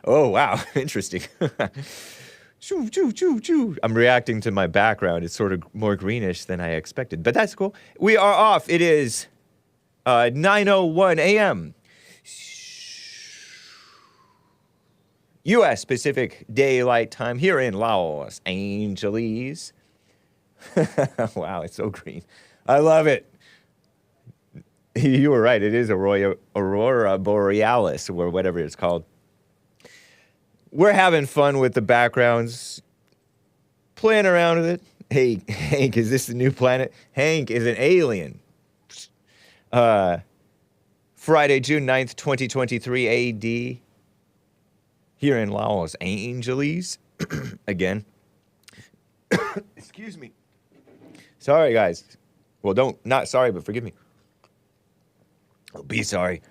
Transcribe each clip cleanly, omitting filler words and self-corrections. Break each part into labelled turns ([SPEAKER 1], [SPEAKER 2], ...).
[SPEAKER 1] Oh, wow. Interesting. I'm reacting to my background. It's sort of more greenish than I expected, but that's cool. We are off. It is 9:01 a.m. U.S. Pacific Daylight Time here in Los Angeles. Wow, it's so green. I love it. You were right. It is Aurora Borealis, or whatever it's called. We're having fun with the backgrounds, playing around with it. Hey, Hank, is this the new planet? Hank is an alien. Friday, June 9th, 2023 A.D. Here in Los Angeles. Again. Excuse me. Sorry, guys. Well, not sorry, but forgive me. Oh, be sorry.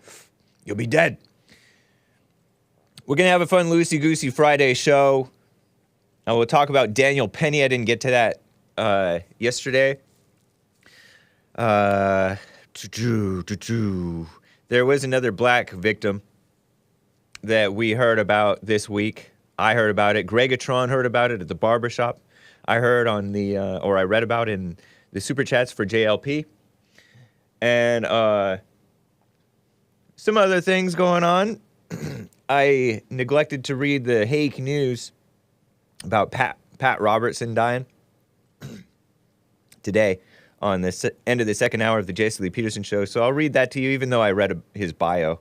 [SPEAKER 1] You'll be dead. We're going to have a fun loosey-goosey Friday show. I will talk about Daniel Penny. I didn't get to that yesterday. There was another black victim that we heard about this week. I heard about it. Gregatron heard about it at the barbershop. I heard on the, or I read about in the super chats for JLP. And some other things going on. I neglected to read the Hake news about Pat Robertson dying today on the end of the second hour of the Scot Peterson show. So I'll read that to you, even though I read his bio.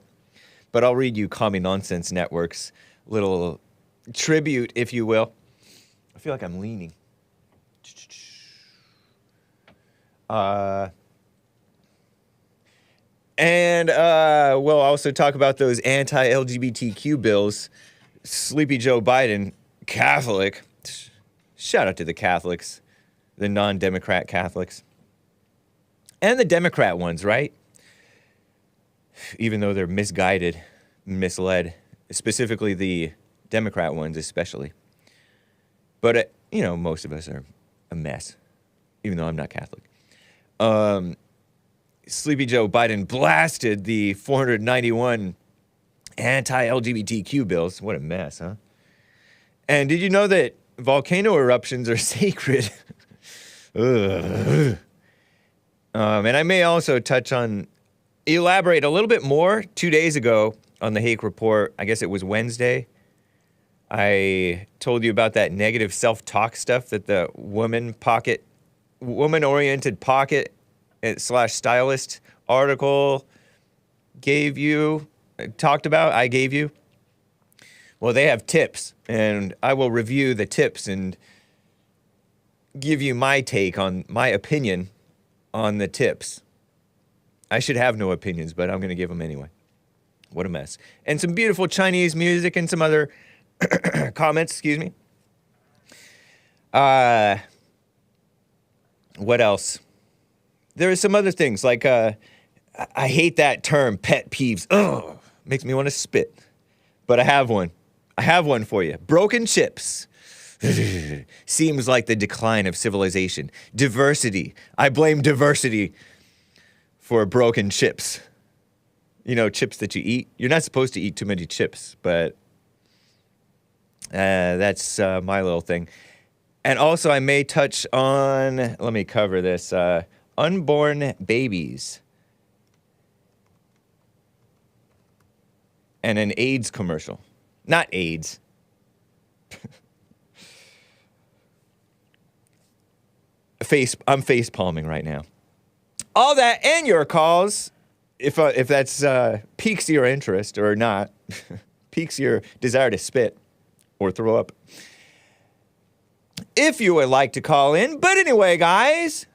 [SPEAKER 1] But I'll read you Commie Nonsense Network's little tribute, if you will. I feel like I'm leaning. We'll also talk about those anti-LGBTQ bills. Sleepy Joe Biden, Catholic. Shout out to the Catholics, the non-Democrat Catholics. And the Democrat ones, right? Even though they're misguided, misled. Specifically the Democrat ones especially. But, most of us are a mess. Even though I'm not Catholic. Sleepy Joe Biden blasted the 491 anti-LGBTQ bills. What a mess, huh? And did you know that volcano eruptions are sacred? And I may also elaborate a little bit more. 2 days ago on the Hake Report, I guess it was Wednesday, I told you about that negative self-talk stuff that the woman-oriented pocket / stylist article I gave you. Well, they have tips, and I will review the tips and give you my opinion on the tips. I should have no opinions, but I'm going to give them anyway. What a mess. And some beautiful Chinese music and some other comments, excuse me. What else? There are some other things, like, I hate that term, pet peeves. Ugh, makes me want to spit. But I have one. I have one for you. Broken chips. Seems like the decline of civilization. Diversity. I blame diversity for broken chips. Chips that you eat. You're not supposed to eat too many chips, but that's my little thing. And also, I may touch on, let me cover this, unborn babies. And an AIDS commercial. Not AIDS. I'm face palming right now. All that and your calls, if that's piques your interest or not, piques your desire to spit or throw up. If you would like to call in. But anyway, guys,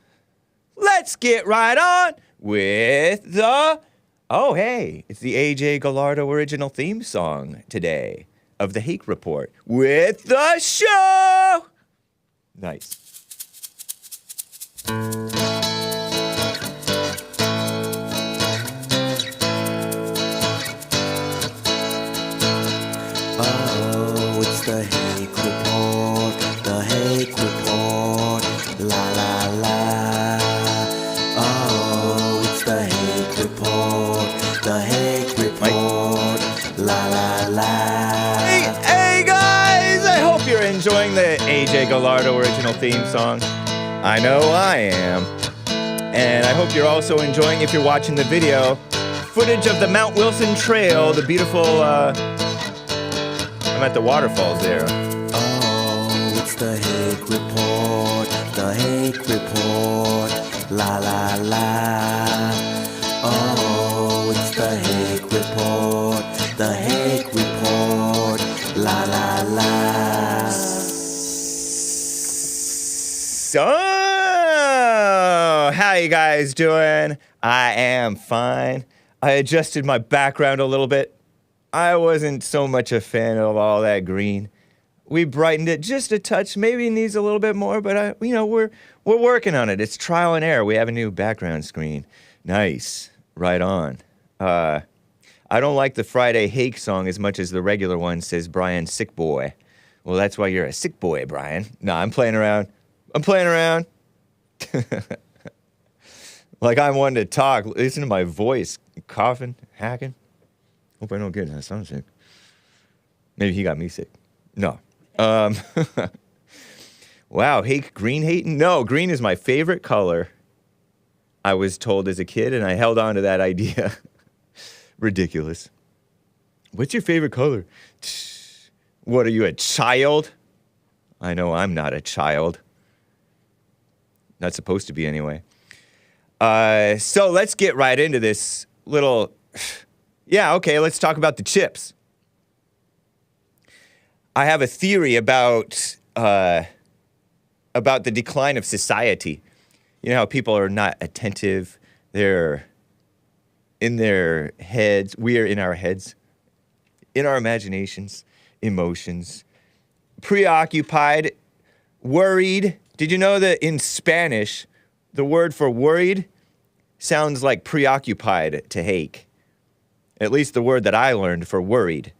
[SPEAKER 1] let's get right on with the... Oh, hey, it's the AJ Gallardo original theme song today of the Hake Report with the show. Nice.
[SPEAKER 2] Oh, it's the Hake Report, the Hake Report, la la la. Oh, it's the Report, the Hake Report, la la la.
[SPEAKER 1] Hey guys! I hope you're enjoying the Ajike Owens original theme song. I know I am. And I hope you're also enjoying, if you're watching the video, footage of the Mount Wilson Trail, the beautiful, I'm at the waterfalls there.
[SPEAKER 2] Oh, it's the Hake Report, the Hake Report, la la la. Oh, it's the Hake Report, the Hake Report, la la la.
[SPEAKER 1] So, how you guys doing? I am fine. I adjusted my background a little bit. I wasn't so much a fan of all that green. We brightened it just a touch. Maybe it needs a little bit more, but we're working on it. It's trial and error. We have a new background screen. Nice. Right on. I don't like the Friday Hake song as much as the regular one, says Brian Sick Boy. Well, that's why you're a sick boy, Brian. No, I'm playing around. Like I'm one to talk. Listen to my voice. Coughing, hacking. Hope I don't get that sound sick. Maybe he got me sick. No. Wow, Hake green hating? No, green is my favorite color. I was told as a kid, and I held on to that idea. Ridiculous. What's your favorite color? What, are you a child? I know I'm not a child. Not supposed to be anyway. So let's get right into this little... Yeah, okay, let's talk about the chips. I have a theory about the decline of society. You know how people are not attentive. They're in their heads. We are in our heads. In our imaginations, emotions. Preoccupied, worried. Did you know that in Spanish, the word for worried sounds like preoccupied to Hake? At least the word that I learned for worried.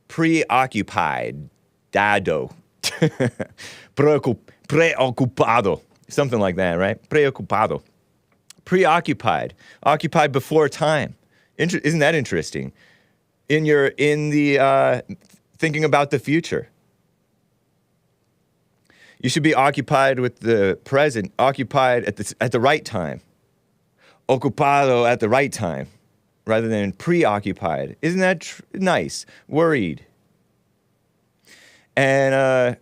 [SPEAKER 1] Preoccupied. Dado. Preocupado. Something like that, right? Preocupado. Preoccupied. Occupied before time. Isn't that interesting? In the thinking about the future. You should be occupied with the present, occupied at the right time. Ocupado at the right time, rather than preoccupied. Isn't that nice? Worried. And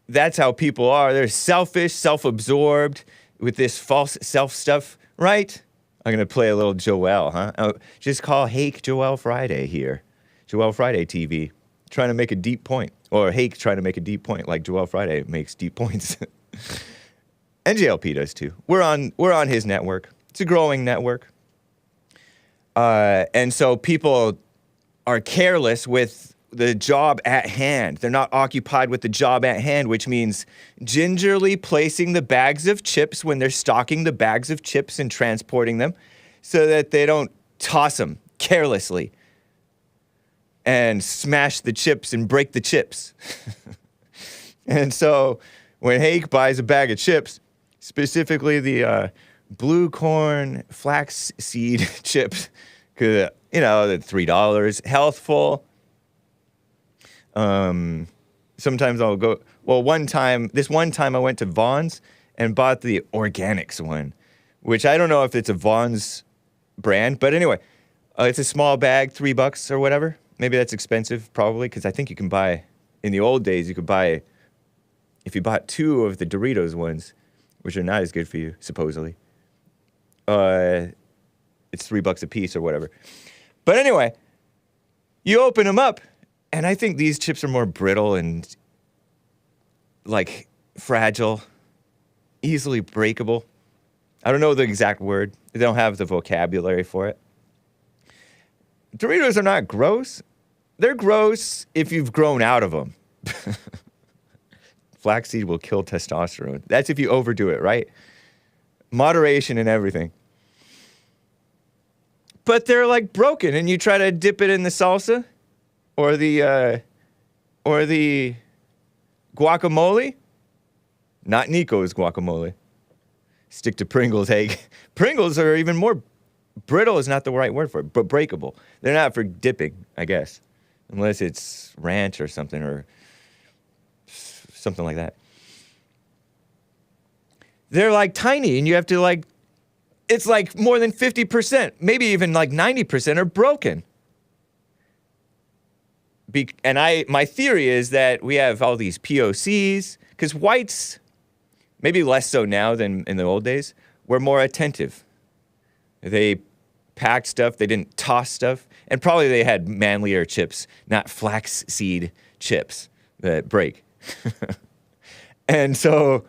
[SPEAKER 1] that's how people are. They're selfish, self-absorbed with this false self stuff, right? I'm going to play a little Joel, huh? Just call Hake Joel Friday here. Joel Friday TV. Trying to make a deep point. Or Hake trying to make a deep point like Joel Friday makes deep points. And JLP does too. We're on his network. It's a growing network. And so people are careless with the job at hand. They're not occupied with the job at hand, which means gingerly placing the bags of chips when they're stocking the bags of chips and transporting them so that they don't toss them carelessly and smash the chips and break the chips. And so when Hake buys a bag of chips, specifically the blue corn flax seed chips, the $3, healthful. Sometimes I'll go, this one time I went to Vaughn's and bought the organics one, which I don't know if it's a Vaughn's brand, but anyway, it's a small bag, $3 or whatever. Maybe that's expensive, probably, because I think you can buy, in the old days, you could buy, if you bought 2 of the Doritos ones, which are not as good for you, supposedly, it's $3 a piece or whatever. But anyway, you open them up, and I think these chips are more brittle and, like, fragile, easily breakable. I don't know the exact word. They don't have the vocabulary for it. Doritos are not gross. They're gross if you've grown out of them. Flaxseed will kill testosterone. That's if you overdo it, right? Moderation and everything. But they're like broken, and you try to dip it in the salsa or the guacamole. Not Nico's guacamole. Stick to Pringles, Hake. Pringles are even more brittle is not the right word for it, but breakable. They're not for dipping, I guess, unless it's ranch or something like that. They're like tiny, and you have to like, it's like more than 50%, maybe even like 90% are broken. My theory is that we have all these POCs, because whites, maybe less so now than in the old days, were more attentive. They packed stuff, they didn't toss stuff, and probably they had manlier chips, not flaxseed chips that break. And so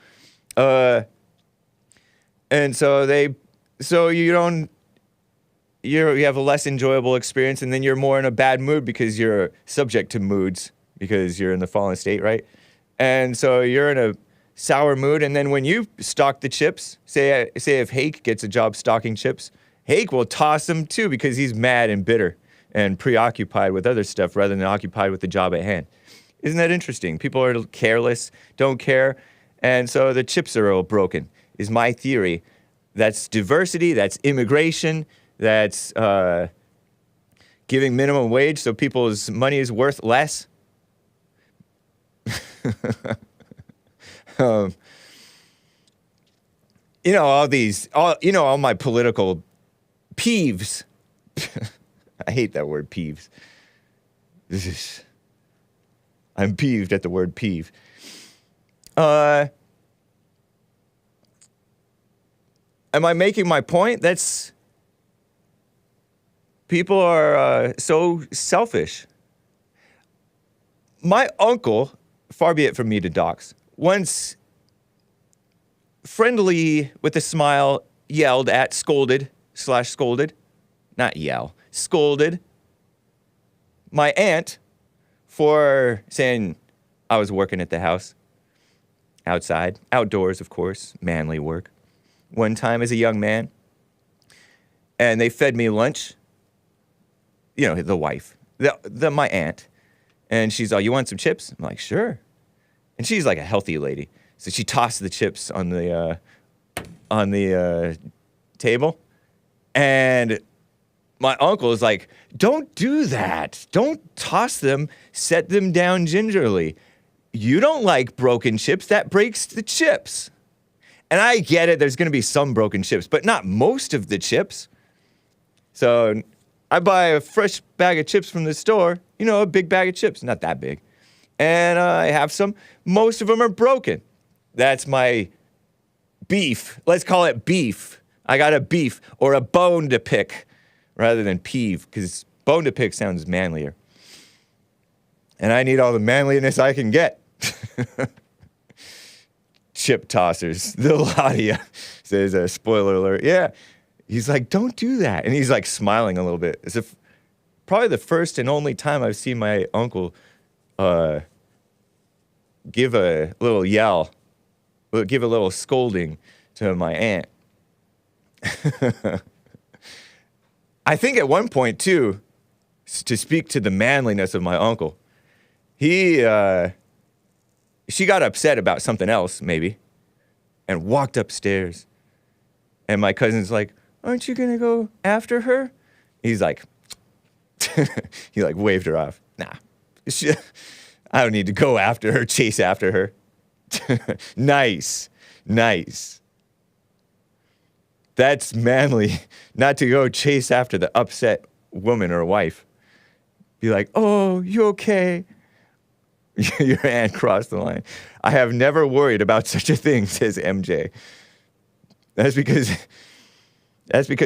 [SPEAKER 1] you have a less enjoyable experience, and then you're more in a bad mood because you're subject to moods because you're in the fallen state, right? And so you're in a sour mood, and then when you stock the chips, say if Hake gets a job stocking chips, Hake will toss them too because he's mad and bitter and preoccupied with other stuff rather than occupied with the job at hand. Isn't that interesting? People are careless, don't care, and so the chips are all broken, is my theory. That's diversity, that's immigration, that's giving minimum wage so people's money is worth less. All my political peeves. I hate that word, peeves. I'm peeved at the word peeve. Am I making my point? People are so selfish. My uncle, far be it from me to dox, once friendly with a smile scolded, not yell, scolded my aunt for saying I was working at the house, outside, outdoors, of course, manly work. One time as a young man, and they fed me lunch. The wife, my aunt, and she's like, "You want some chips?" I'm like, "Sure." And she's like a healthy lady, so she tossed the chips on the table, and my uncle is like, "Don't do that. Don't toss them. Set them down gingerly. You don't like broken chips. That breaks the chips." And I get it. There's going to be some broken chips, but not most of the chips. So I buy a fresh bag of chips from the store, a big bag of chips, not that big. And I have some. Most of them are broken. That's my beef. Let's call it beef. I got a beef or a bone to pick rather than peeve, because bone to pick sounds manlier. And I need all the manliness I can get. Chip tossers. The lot of you, says spoiler alert. Yeah. He's like, "Don't do that." And he's like smiling a little bit. As if probably the first and only time I've seen my uncle give a little yell, give a little scolding to my aunt. I think at one point, too, to speak to the manliness of my uncle, she got upset about something else, maybe, and walked upstairs. And my cousin's like, "Aren't you going to go after her?" He's like, he like waved her off. "Nah, I don't need to go after her, chase after her." Nice. That's manly, not to go chase after the upset woman or wife. Be like, "Oh, you okay?" Your aunt crossed the line. "I have never worried about such a thing," says MJ. That's because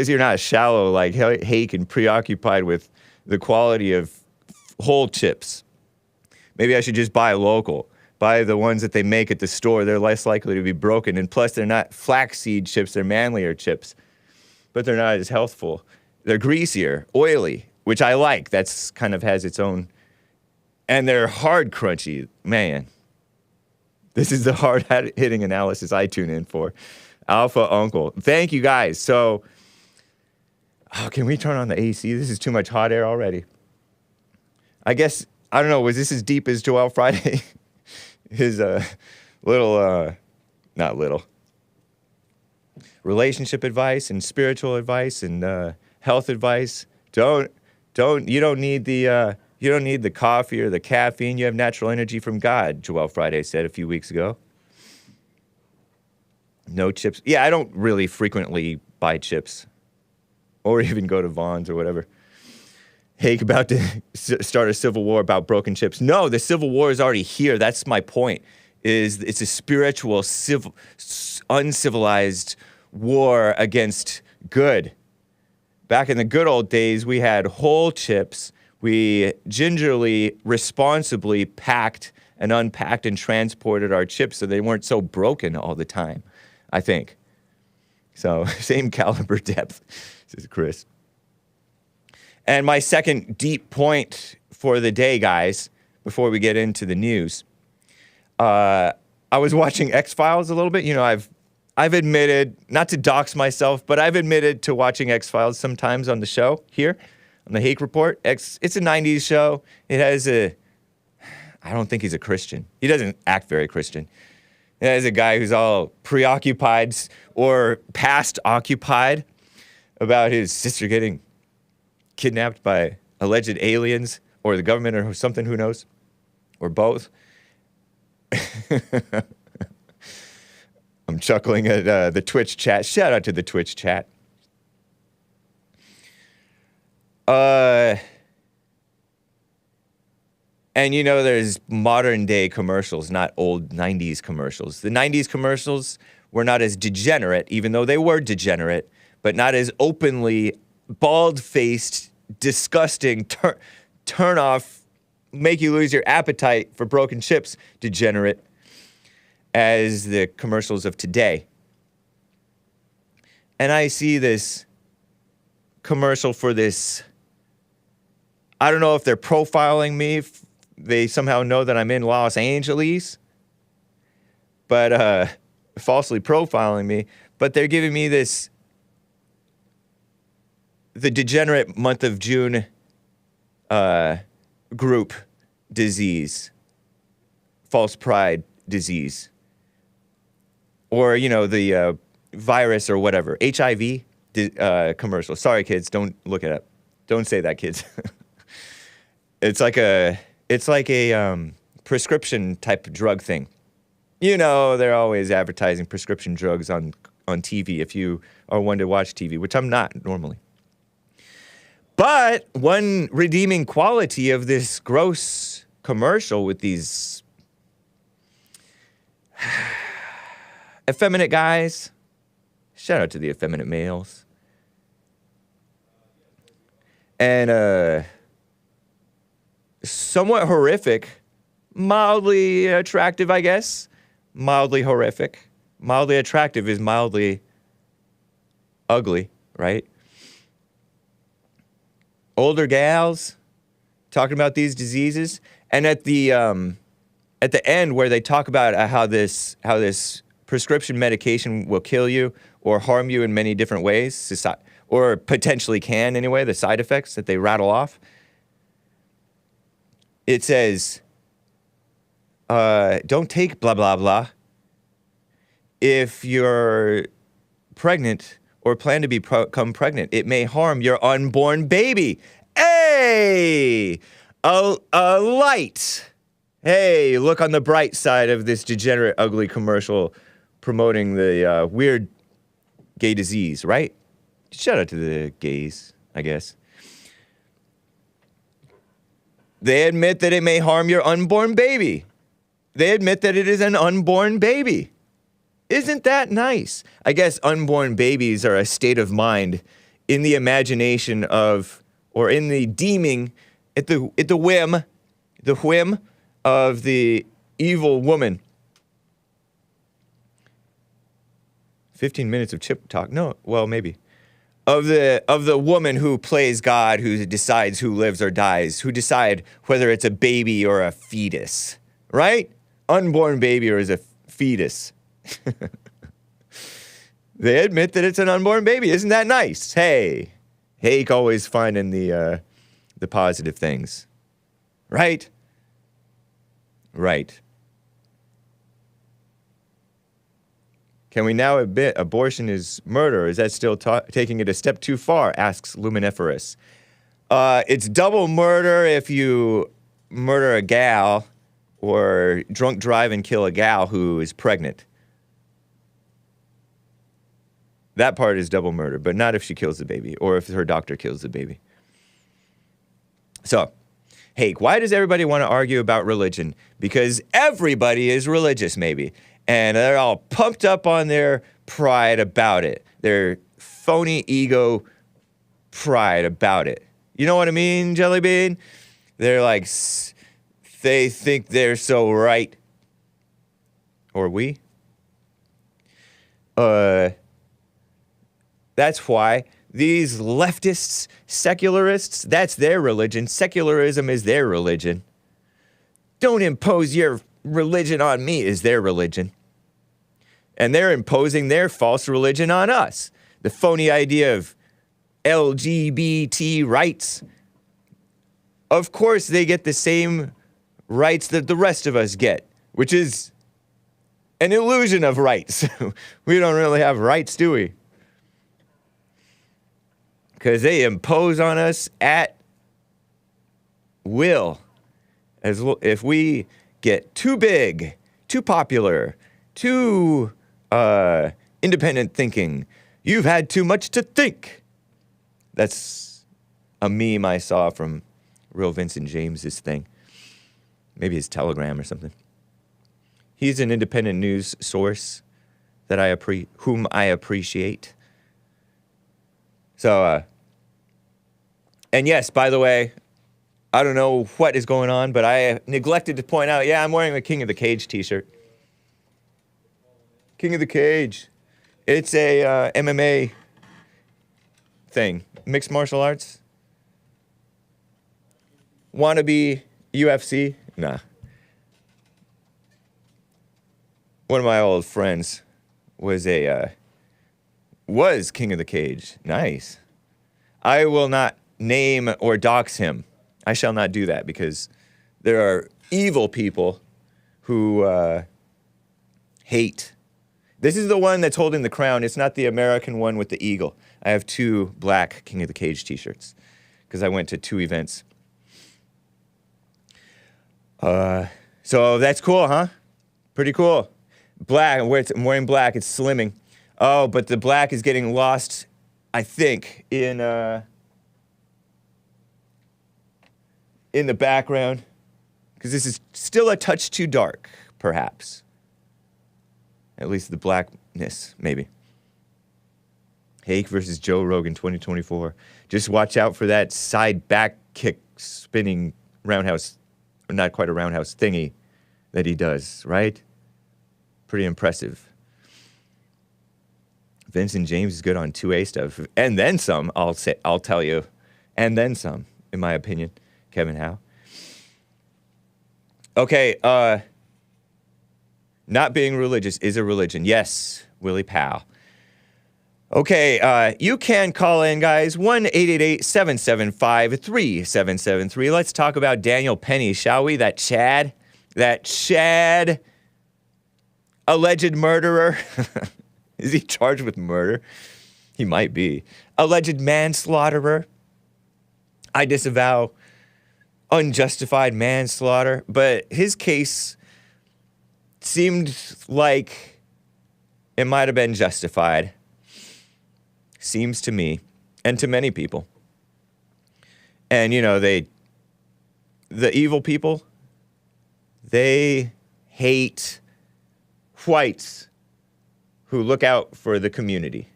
[SPEAKER 1] you're not shallow like Hake and preoccupied with the quality of whole chips. Maybe I should just buy local. Buy the ones that they make at the store. They're less likely to be broken. And plus, they're not flaxseed chips. They're manlier chips. But they're not as healthful. They're greasier, oily, which I like. That's kind of has its own. And they're hard crunchy. Man, this is the hard-hitting analysis I tune in for. Alpha Uncle. Thank you, guys. So, can we turn on the AC? This is too much hot air already. I guess, I don't know, was this as deep as Joel Friday? His relationship advice and spiritual advice and health advice. You don't need the coffee or the caffeine. You have natural energy from God, Joel Friday said a few weeks ago. No chips. Yeah, I don't really frequently buy chips or even go to Vaughn's or whatever. Hake about to start a civil war about broken chips. No, the civil war is already here. That's my point. It's a spiritual, uncivilized war against good. Back in the good old days, we had whole chips. We gingerly, responsibly packed and unpacked and transported our chips so they weren't so broken all the time, I think. So, same caliber depth, says Chris. And my second deep point for the day, guys, before we get into the news, I was watching X-Files a little bit. You know, I've admitted, not to dox myself, but I've admitted to watching X-Files sometimes on the show here, on the Hake Report. It's a 90s show. It has I don't think he's a Christian. He doesn't act very Christian. It has a guy who's all preoccupied or past occupied about his sister getting kidnapped by alleged aliens or the government or something, who knows, or both. I'm chuckling at the Twitch chat. Shout out to the Twitch chat. And you know, there's modern day commercials, not old 90s commercials. The 90s commercials were not as degenerate, even though they were degenerate, but not as openly bald-faced, disgusting, turn off, make you lose your appetite for broken chips, degenerate, as the commercials of today. And I see this commercial for this, I don't know if they're profiling me, if they somehow know that I'm in Los Angeles, but falsely profiling me, but they're giving me this, the degenerate month of June group disease, false pride disease, or, you know, the virus or whatever, HIV commercial. Sorry, kids, don't look it up. Don't say that, kids. It's like a prescription type drug thing. You know, they're always advertising prescription drugs on TV if you are one to watch TV, which I'm not normally. But one redeeming quality of this gross commercial with these effeminate guys, shout out to the effeminate males, and somewhat horrific, mildly attractive, I guess. Mildly horrific. Mildly attractive is mildly ugly, right? Older gals talking about these diseases, and at the end where they talk about how this prescription medication will kill you or harm you in many different ways, or potentially can anyway, the side effects that they rattle off. It says, don't take blah, blah, blah if you're pregnant or plan to become pregnant. It may harm your unborn baby. Hey! A light. Hey, look on the bright side of this degenerate, ugly commercial promoting the weird gay disease, right? Shout out to the gays, I guess. They admit that it may harm your unborn baby. They admit that it is an unborn baby. Isn't that nice? I guess unborn babies are a state of mind in the imagination of, or in the deeming, at the whim of the evil woman. 15 minutes of chip talk. No, well, maybe. Of the woman who plays God, who decides who lives or dies, who decide whether it's a baby or a fetus, right? Unborn baby or is a fetus. They admit that it's an unborn baby. Isn't that nice? Hey, Hake always finding the positive things, right? Right. Can we now admit abortion is murder? Is that still taking it a step too far? Asks Luminiferous. It's double murder if you murder a gal or drunk drive and kill a gal who is pregnant. That part is double murder, but not if she kills the baby or if her doctor kills the baby. So, Hake, why does everybody want to argue about religion? Because everybody is religious, maybe. And they're all pumped up on their pride about it. Their phony ego pride about it. You know what I mean, Jelly Bean? They're like, they think they're so right. Or we. That's why these leftists, secularists, that's their religion. Secularism is their religion. Don't impose your religion on me is their religion. And they're imposing their false religion on us. The phony idea of LGBT rights. Of course, they get the same rights that the rest of us get, which is an illusion of rights. We don't really have rights, do we? Because they impose on us at will. If we get too big, too popular, too independent thinking, you've had too much to think. That's a meme I saw from Real Vincent James's thing. Maybe his Telegram or something. He's an independent news source that whom I appreciate. So, and yes, by the way, I don't know what is going on, but I neglected to point out, I'm wearing a King of the Cage t-shirt. King of the Cage. It's a MMA thing. Mixed martial arts. Wannabe UFC? Nah. One of my old friends was King of the Cage. Nice. I will not name or dox him. I shall not do that because there are evil people who hate. This is the one that's holding the crown. It's not the American one with the eagle. I have 2 black King of the Cage t-shirts because I went to 2 events. So that's cool, huh? Pretty cool. Black, I'm wearing black, it's slimming. Oh, but the black is getting lost, I think, in the background. Because this is still a touch too dark, perhaps. At least the blackness, maybe. Hake versus Joe Rogan 2024. Just watch out for that side back kick spinning roundhouse, or not quite a roundhouse thingy that he does, right? Pretty impressive. Vincent James is good on 2A stuff. And then some, I'll tell you. And then some, in my opinion. Kevin Howe. Okay, not being religious is a religion. Yes, Willie Powell. Okay, you can call in, guys. 1-888-775-3773. Let's talk about Daniel Penny, shall we? That Chad alleged murderer. Is he charged with murder? He might be. Alleged manslaughterer. I disavow unjustified manslaughter, but his case seemed like it might have been justified. Seems to me, and to many people. And, the evil people, they hate whites who look out for the community,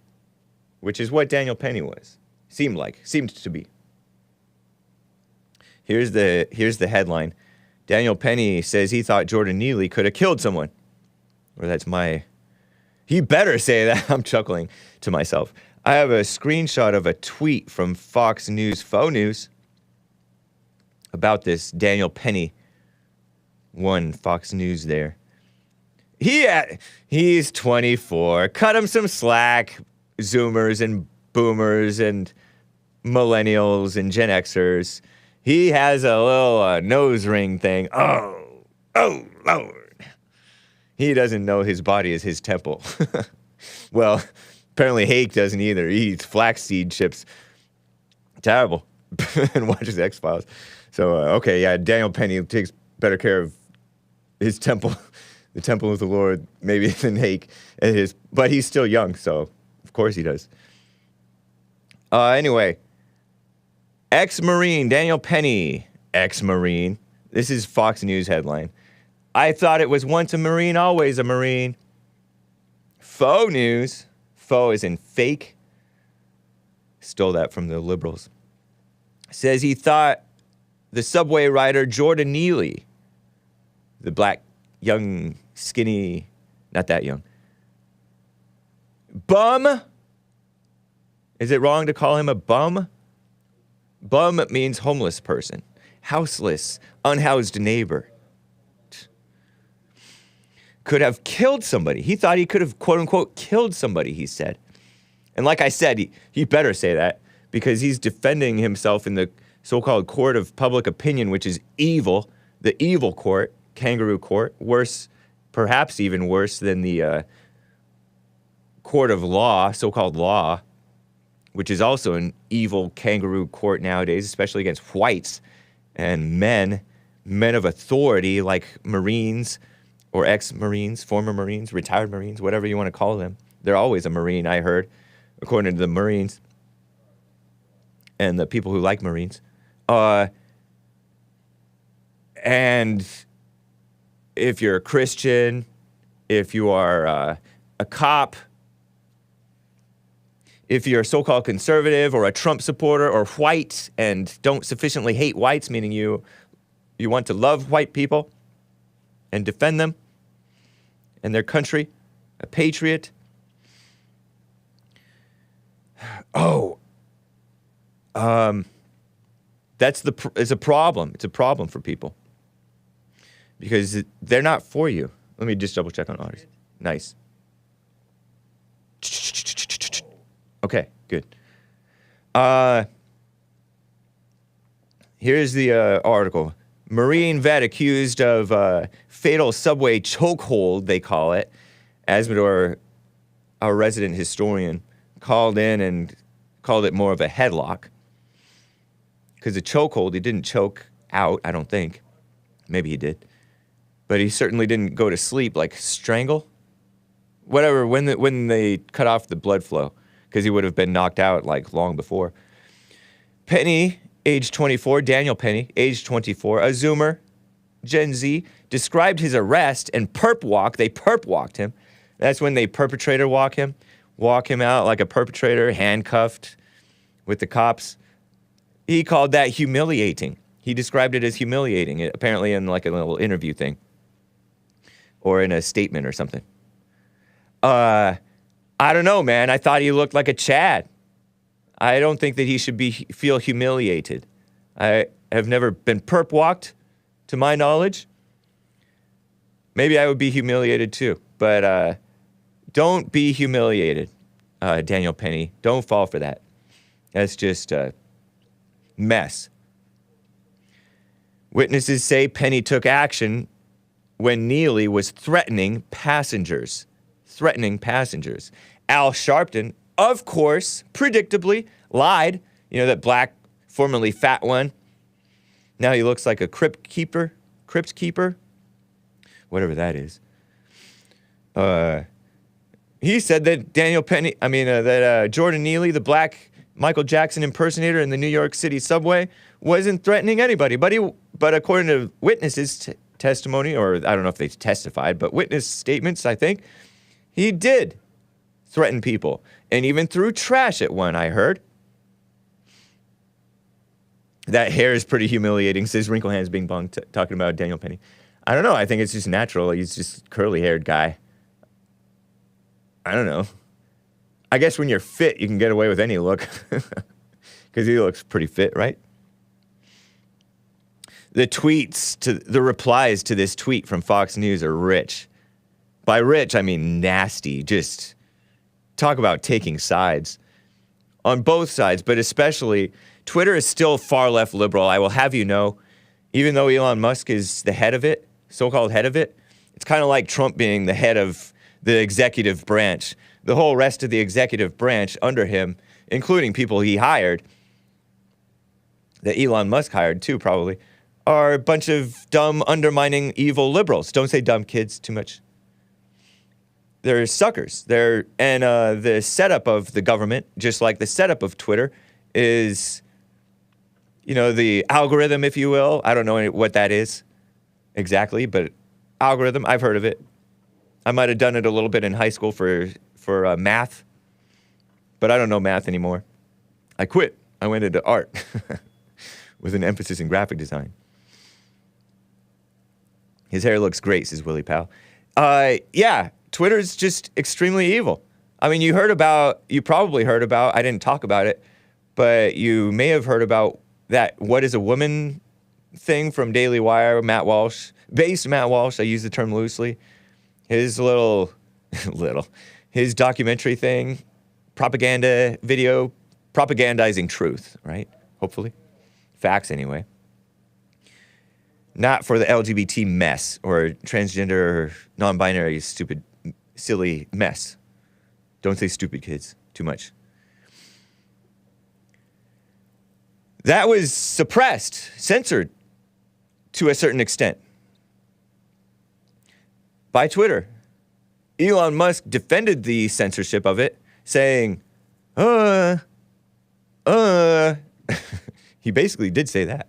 [SPEAKER 1] which is what Daniel Penny seemed to be. Here's the headline. Daniel Penny says he thought Jordan Neely could have killed someone. He better say that. I'm chuckling to myself. I have a screenshot of a tweet from Fox News, Faux News, about this Daniel Penny one, Fox News there. He's 24. Cut him some slack, Zoomers and Boomers and Millennials and Gen Xers. He has a little nose ring thing. Oh, Lord. He doesn't know his body is his temple. Well, apparently Hake doesn't either. He eats flaxseed chips. Terrible. And watches X-Files. So, okay, yeah, Daniel Penny takes better care of his temple, the temple of the Lord, maybe than Hake. But he's still young, so of course he does. Anyway, ex-Marine Daniel Penny, ex-Marine. This is Fox News headline. I thought it was once a Marine, always a Marine. Faux news. Faux is in fake. Stole that from the liberals. Says he thought the subway rider Jordan Neely, the black, young, skinny, not that young, bum. Is it wrong to call him a bum? Bum means homeless person, houseless, unhoused neighbor. Could have killed somebody. He thought he could have, quote unquote, killed somebody, he said. And like I said, he better say that because he's defending himself in the so-called court of public opinion, which is evil, the evil court, kangaroo court, worse, perhaps even worse than the court of law, so-called law, which is also an evil kangaroo court nowadays, especially against whites and men of authority like Marines or ex-Marines, former Marines, retired Marines, whatever you want to call them. They're always a Marine, I heard, according to the Marines and the people who like Marines. And if you're a Christian, if you are a cop, if you're a so-called conservative or a Trump supporter or white and don't sufficiently hate whites, meaning you want to love white people and defend them and their country, a patriot. It's a problem. It's a problem for people because they're not for you. Let me just double check on audio. Nice. Okay, good. Here's the article. Marine vet accused of fatal subway chokehold, they call it. Asmodor, our resident historian, called in and called it more of a headlock. Because a chokehold, he didn't choke out, I don't think. Maybe he did. But he certainly didn't go to sleep, like strangle. Whatever, when they cut off the blood flow. Because he would have been knocked out like long before. Penny, age 24, Daniel Penny, age 24, a Zoomer, Gen Z, described his arrest and perp walk. They perp walked him. That's when they perpetrator walk him out like a perpetrator, handcuffed with the cops. He called that humiliating. He described it as humiliating, apparently in like a little interview thing. Or in a statement or something. I don't know, man. I thought he looked like a Chad. I don't think that he should feel humiliated. I have never been perp walked, to my knowledge. Maybe I would be humiliated too. But don't be humiliated, Daniel Penny. Don't fall for that. That's just a mess. Witnesses say Penny took action when Neely was threatening passengers. Al Sharpton, of course, predictably, lied. You know, that black, formerly fat one. Now he looks like a crypt keeper, whatever that is. He said that that Jordan Neely, the black Michael Jackson impersonator in the New York City subway, wasn't threatening anybody. But according to witnesses' testimony, or I don't know if they testified, but witness statements, I think, he did threaten people. And even threw trash at one, I heard. That hair is pretty humiliating, says Wrinkle Hands Bing Bong, talking about Daniel Penny. I don't know. I think it's just natural. He's just a curly-haired guy. I don't know. I guess when you're fit, you can get away with any look. Because he looks pretty fit, right? The replies to this tweet from Fox News are rich. By rich, I mean nasty. Just talk about taking sides. On both sides, but especially, Twitter is still far left liberal, I will have you know. Even though Elon Musk is the head of it, so-called head of it, it's kind of like Trump being the head of the executive branch. the whole rest of the executive branch under him, including people he hired, that Elon Musk hired too, probably, are a bunch of dumb, undermining, evil liberals. Don't say dumb, kids, too much. They're suckers. The setup of the government, just like the setup of Twitter, is, the algorithm, if you will. I don't know what that is exactly, but algorithm, I've heard of it. I might have done it a little bit in high school for math, but I don't know math anymore. I quit. I went into art with an emphasis in graphic design. His hair looks great, says Willie Powell. Yeah, Twitter's just extremely evil. I mean, you probably heard about, I didn't talk about it, but you may have heard about that what is a woman thing from Daily Wire, Matt Walsh. I use the term loosely. His his documentary thing, propaganda video, propagandizing truth, right? Hopefully. Facts, anyway. Not for the LGBT mess or transgender, non-binary, stupid, silly mess. Don't say stupid, kids. Too much. That was suppressed, censored to a certain extent by Twitter. Elon Musk defended the censorship of it, saying, he basically did say that.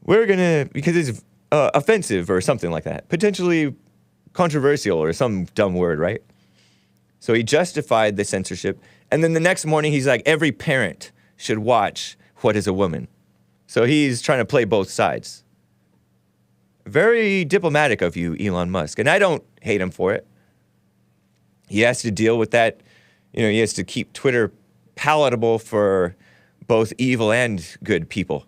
[SPEAKER 1] Because it's offensive or something like that. Potentially controversial or some dumb word, right? So he justified the censorship. And then the next morning, he's like, every parent should watch What is a Woman? So he's trying to play both sides. Very diplomatic of you, Elon Musk. And I don't hate him for it. He has to deal with that. He has to keep Twitter palatable for both evil and good people.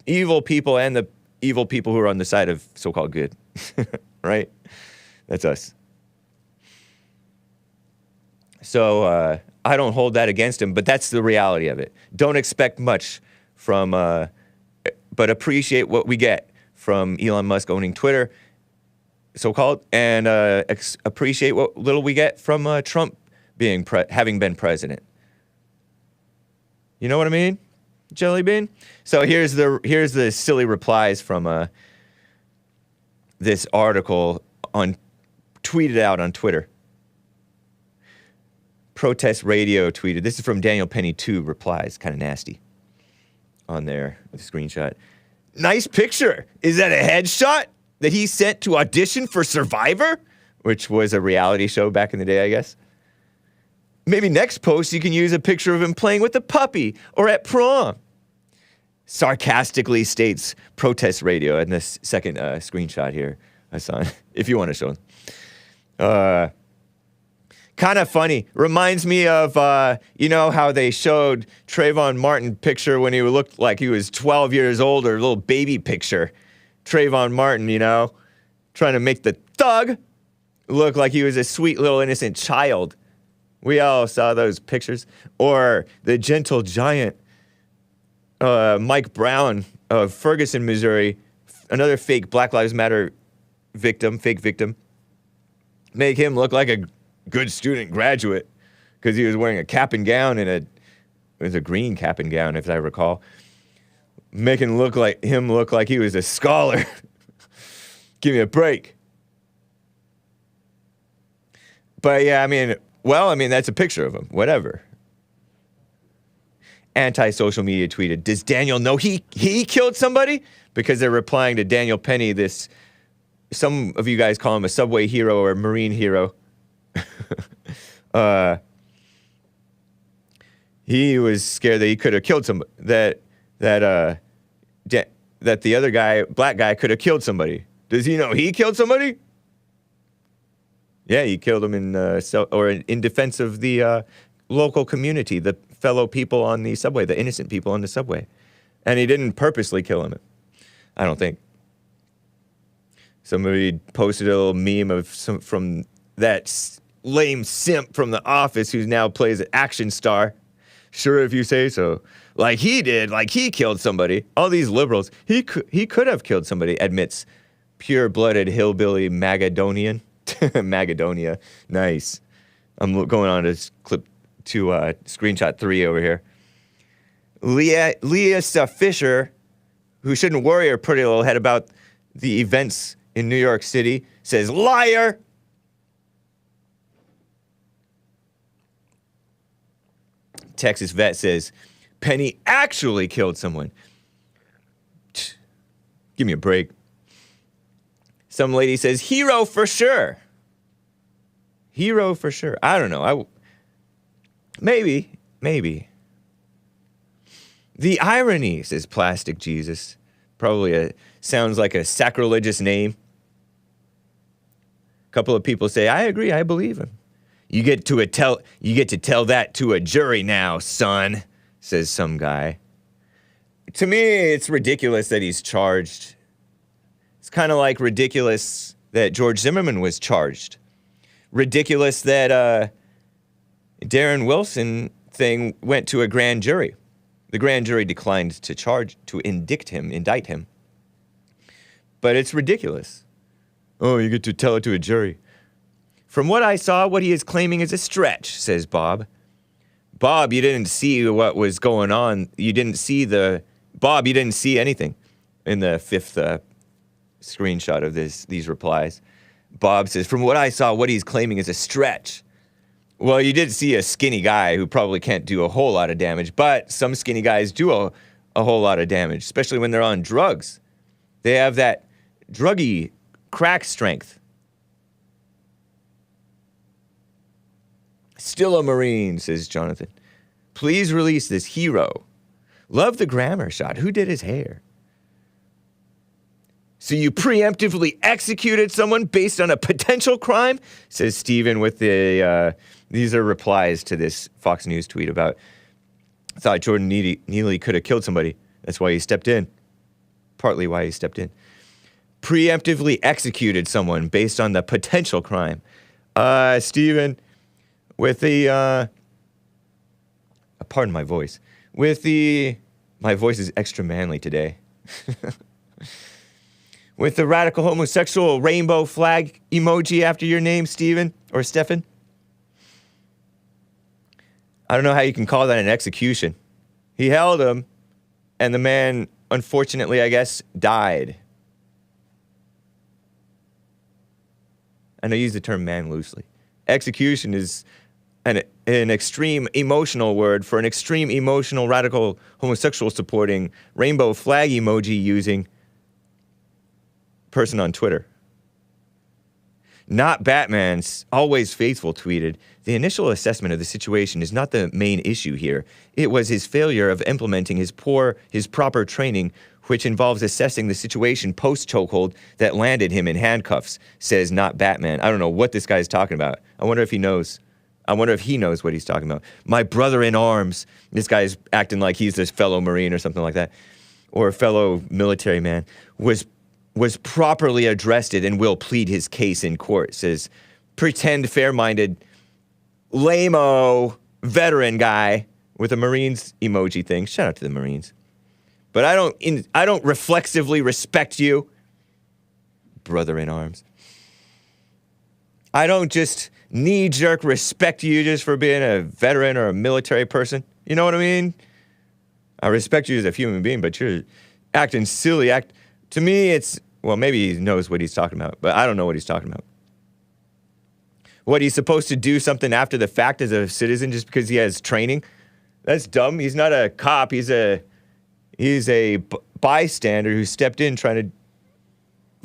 [SPEAKER 1] Evil people and the evil people who are on the side of so-called good. Right? That's us. So I don't hold that against him, but that's the reality of it. Don't expect much from, but appreciate what we get from Elon Musk owning Twitter, so-called, and appreciate what little we get from Trump having been president. You know what I mean, Jelly Bean? So here's the silly replies from this article tweeted out on Twitter. Protest Radio tweeted. This is from Daniel Penny 2 replies. Kind of nasty on there with a screenshot. Nice picture. Is that a headshot that he sent to audition for Survivor? Which was a reality show back in the day, I guess. Maybe next post you can use a picture of him playing with a puppy or at prom. Sarcastically states Protest Radio in this second screenshot here, Hassan, if you want to show them. Kind of funny. Reminds me of, how they showed Trayvon Martin picture when he looked like he was 12 years old, or a little baby picture. Trayvon Martin, trying to make the thug look like he was a sweet little innocent child. We all saw those pictures. Or the gentle giant, Mike Brown of Ferguson, Missouri, another fake Black Lives Matter fake victim. Make him look like a good student graduate because he was wearing a cap and gown it was a green cap and gown, if I recall. Making him look like he was a scholar. Give me a break. But yeah, that's a picture of him. Whatever. Anti-social media tweeted, does Daniel know he killed somebody? Because they're replying to Daniel Penny, some of you guys call him a subway hero or a marine hero. He was scared that he could have killed somebody, that the other guy, black guy, could have killed somebody. Does he know he killed somebody? Yeah, he killed him in defense of the local community, the fellow people on the subway, the innocent people on the subway. And he didn't purposely kill him, I don't think. Somebody posted a little meme from that lame simp from The Office who now plays an action star. Sure, if you say so. Like he did, like he killed somebody. All these liberals, he could have killed somebody, admits pure-blooded hillbilly Magadonian. Magadonia, nice. I'm going on to clip to screenshot 3 over here. Leah Fisher, who shouldn't worry her pretty little head about the events in New York City, says, liar! Texas vet says, Penny actually killed someone. Give me a break. Some lady says, hero for sure. Hero for sure. I don't know. Maybe. The irony, says Plastic Jesus. Probably sounds like a sacrilegious name. A couple of people say, I agree, I believe him. You get to tell that to a jury now, son, says some guy. To me, it's ridiculous that he's charged. It's kind of like ridiculous that George Zimmerman was charged. Ridiculous that Darren Wilson thing went to a grand jury. The grand jury declined to indict him. But it's ridiculous. Oh, you get to tell it to a jury. From what I saw, what he is claiming is a stretch, says Bob. Bob, you didn't see what was going on. You didn't see anything in the 5th screenshot of these replies. Bob says, from what I saw, what he's claiming is a stretch. Well, you did see a skinny guy who probably can't do a whole lot of damage, but some skinny guys do a whole lot of damage, especially when they're on drugs. They have that druggy crack strength. Still a Marine, says Jonathan. Please release this hero. Love the grammar shot. Who did his hair? So you preemptively executed someone based on a potential crime? Says Steven with these are replies to this Fox News tweet about, thought Jordan Neely could have killed somebody. That's why he stepped in. Partly why he stepped in. Preemptively executed someone based on the potential crime. Steven, with the, pardon my voice. My voice is extra manly today. With the radical homosexual rainbow flag emoji after your name, Steven, or Stefan. I don't know how you can call that an execution. He held him, and the man, unfortunately, I guess, died. And I use the term man loosely. Execution is an extreme emotional word for an extreme emotional radical homosexual supporting rainbow flag emoji using person on Twitter. Not Batman's always faithful tweeted, the initial assessment of the situation is not the main issue here. It was his failure of implementing his proper training, which involves assessing the situation post-chokehold that landed him in handcuffs, says Not Batman. I don't know what this guy's talking about. I wonder if he knows. I wonder if he knows what he's talking about. My brother in arms. This guy's acting like he's this fellow Marine or something like that, or a fellow military man, was properly addressed it and will plead his case in court, says pretend fair-minded, lame-o veteran guy with a Marines emoji thing. Shout out to the Marines. But I don't reflexively respect you, brother in arms. I don't just knee-jerk respect you just for being a veteran or a military person. You know what I mean? I respect you as a human being, but you're acting silly. To me, it's, well, maybe he knows what he's talking about, but I don't know what he's talking about. What, he's supposed to do something after the fact as a citizen just because he has training? That's dumb. He's not a cop. He's a bystander who stepped in trying to,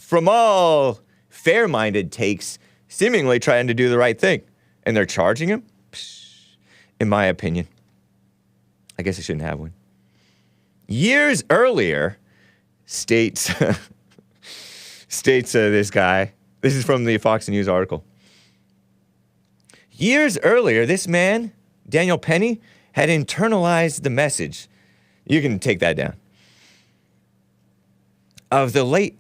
[SPEAKER 1] from all fair-minded takes, seemingly trying to do the right thing. And they're charging him? Psh, in my opinion. I guess I shouldn't have one. Years earlier, states this guy. This is from the Fox News article. Years earlier, this man, Daniel Penny, had internalized the message. You can take that down. Of the late,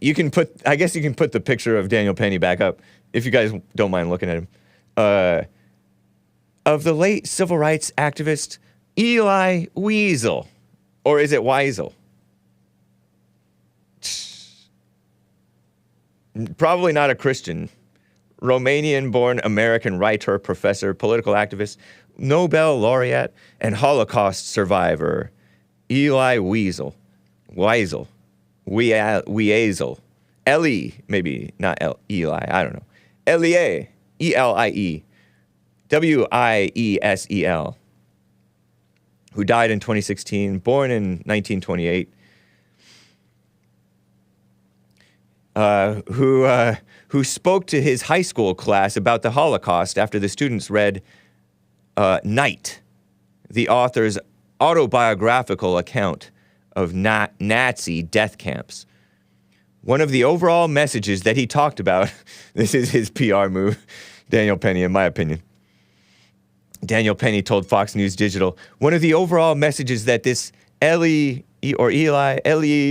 [SPEAKER 1] I guess you can put the picture of Daniel Penny back up if you guys don't mind looking at him. Of the late civil rights activist Elie Wiesel. Or is it Wiesel? Probably not a Christian. Romanian-born American writer, professor, political activist, Nobel laureate, and Holocaust survivor, Elie Wiesel. Wiesel. Elie, maybe not Eli, I don't know. Elie, E-L-I-E, W-I-E-S-E-L, who died in 2016, born in 1928, who spoke to his high school class about the Holocaust after the students read Night, the author's autobiographical account of Nazi death camps. One of the overall messages that he talked about, this is his PR move, Daniel Penny, in my opinion. Daniel Penny told Fox News Digital, one of the overall messages that this Elie Wiesel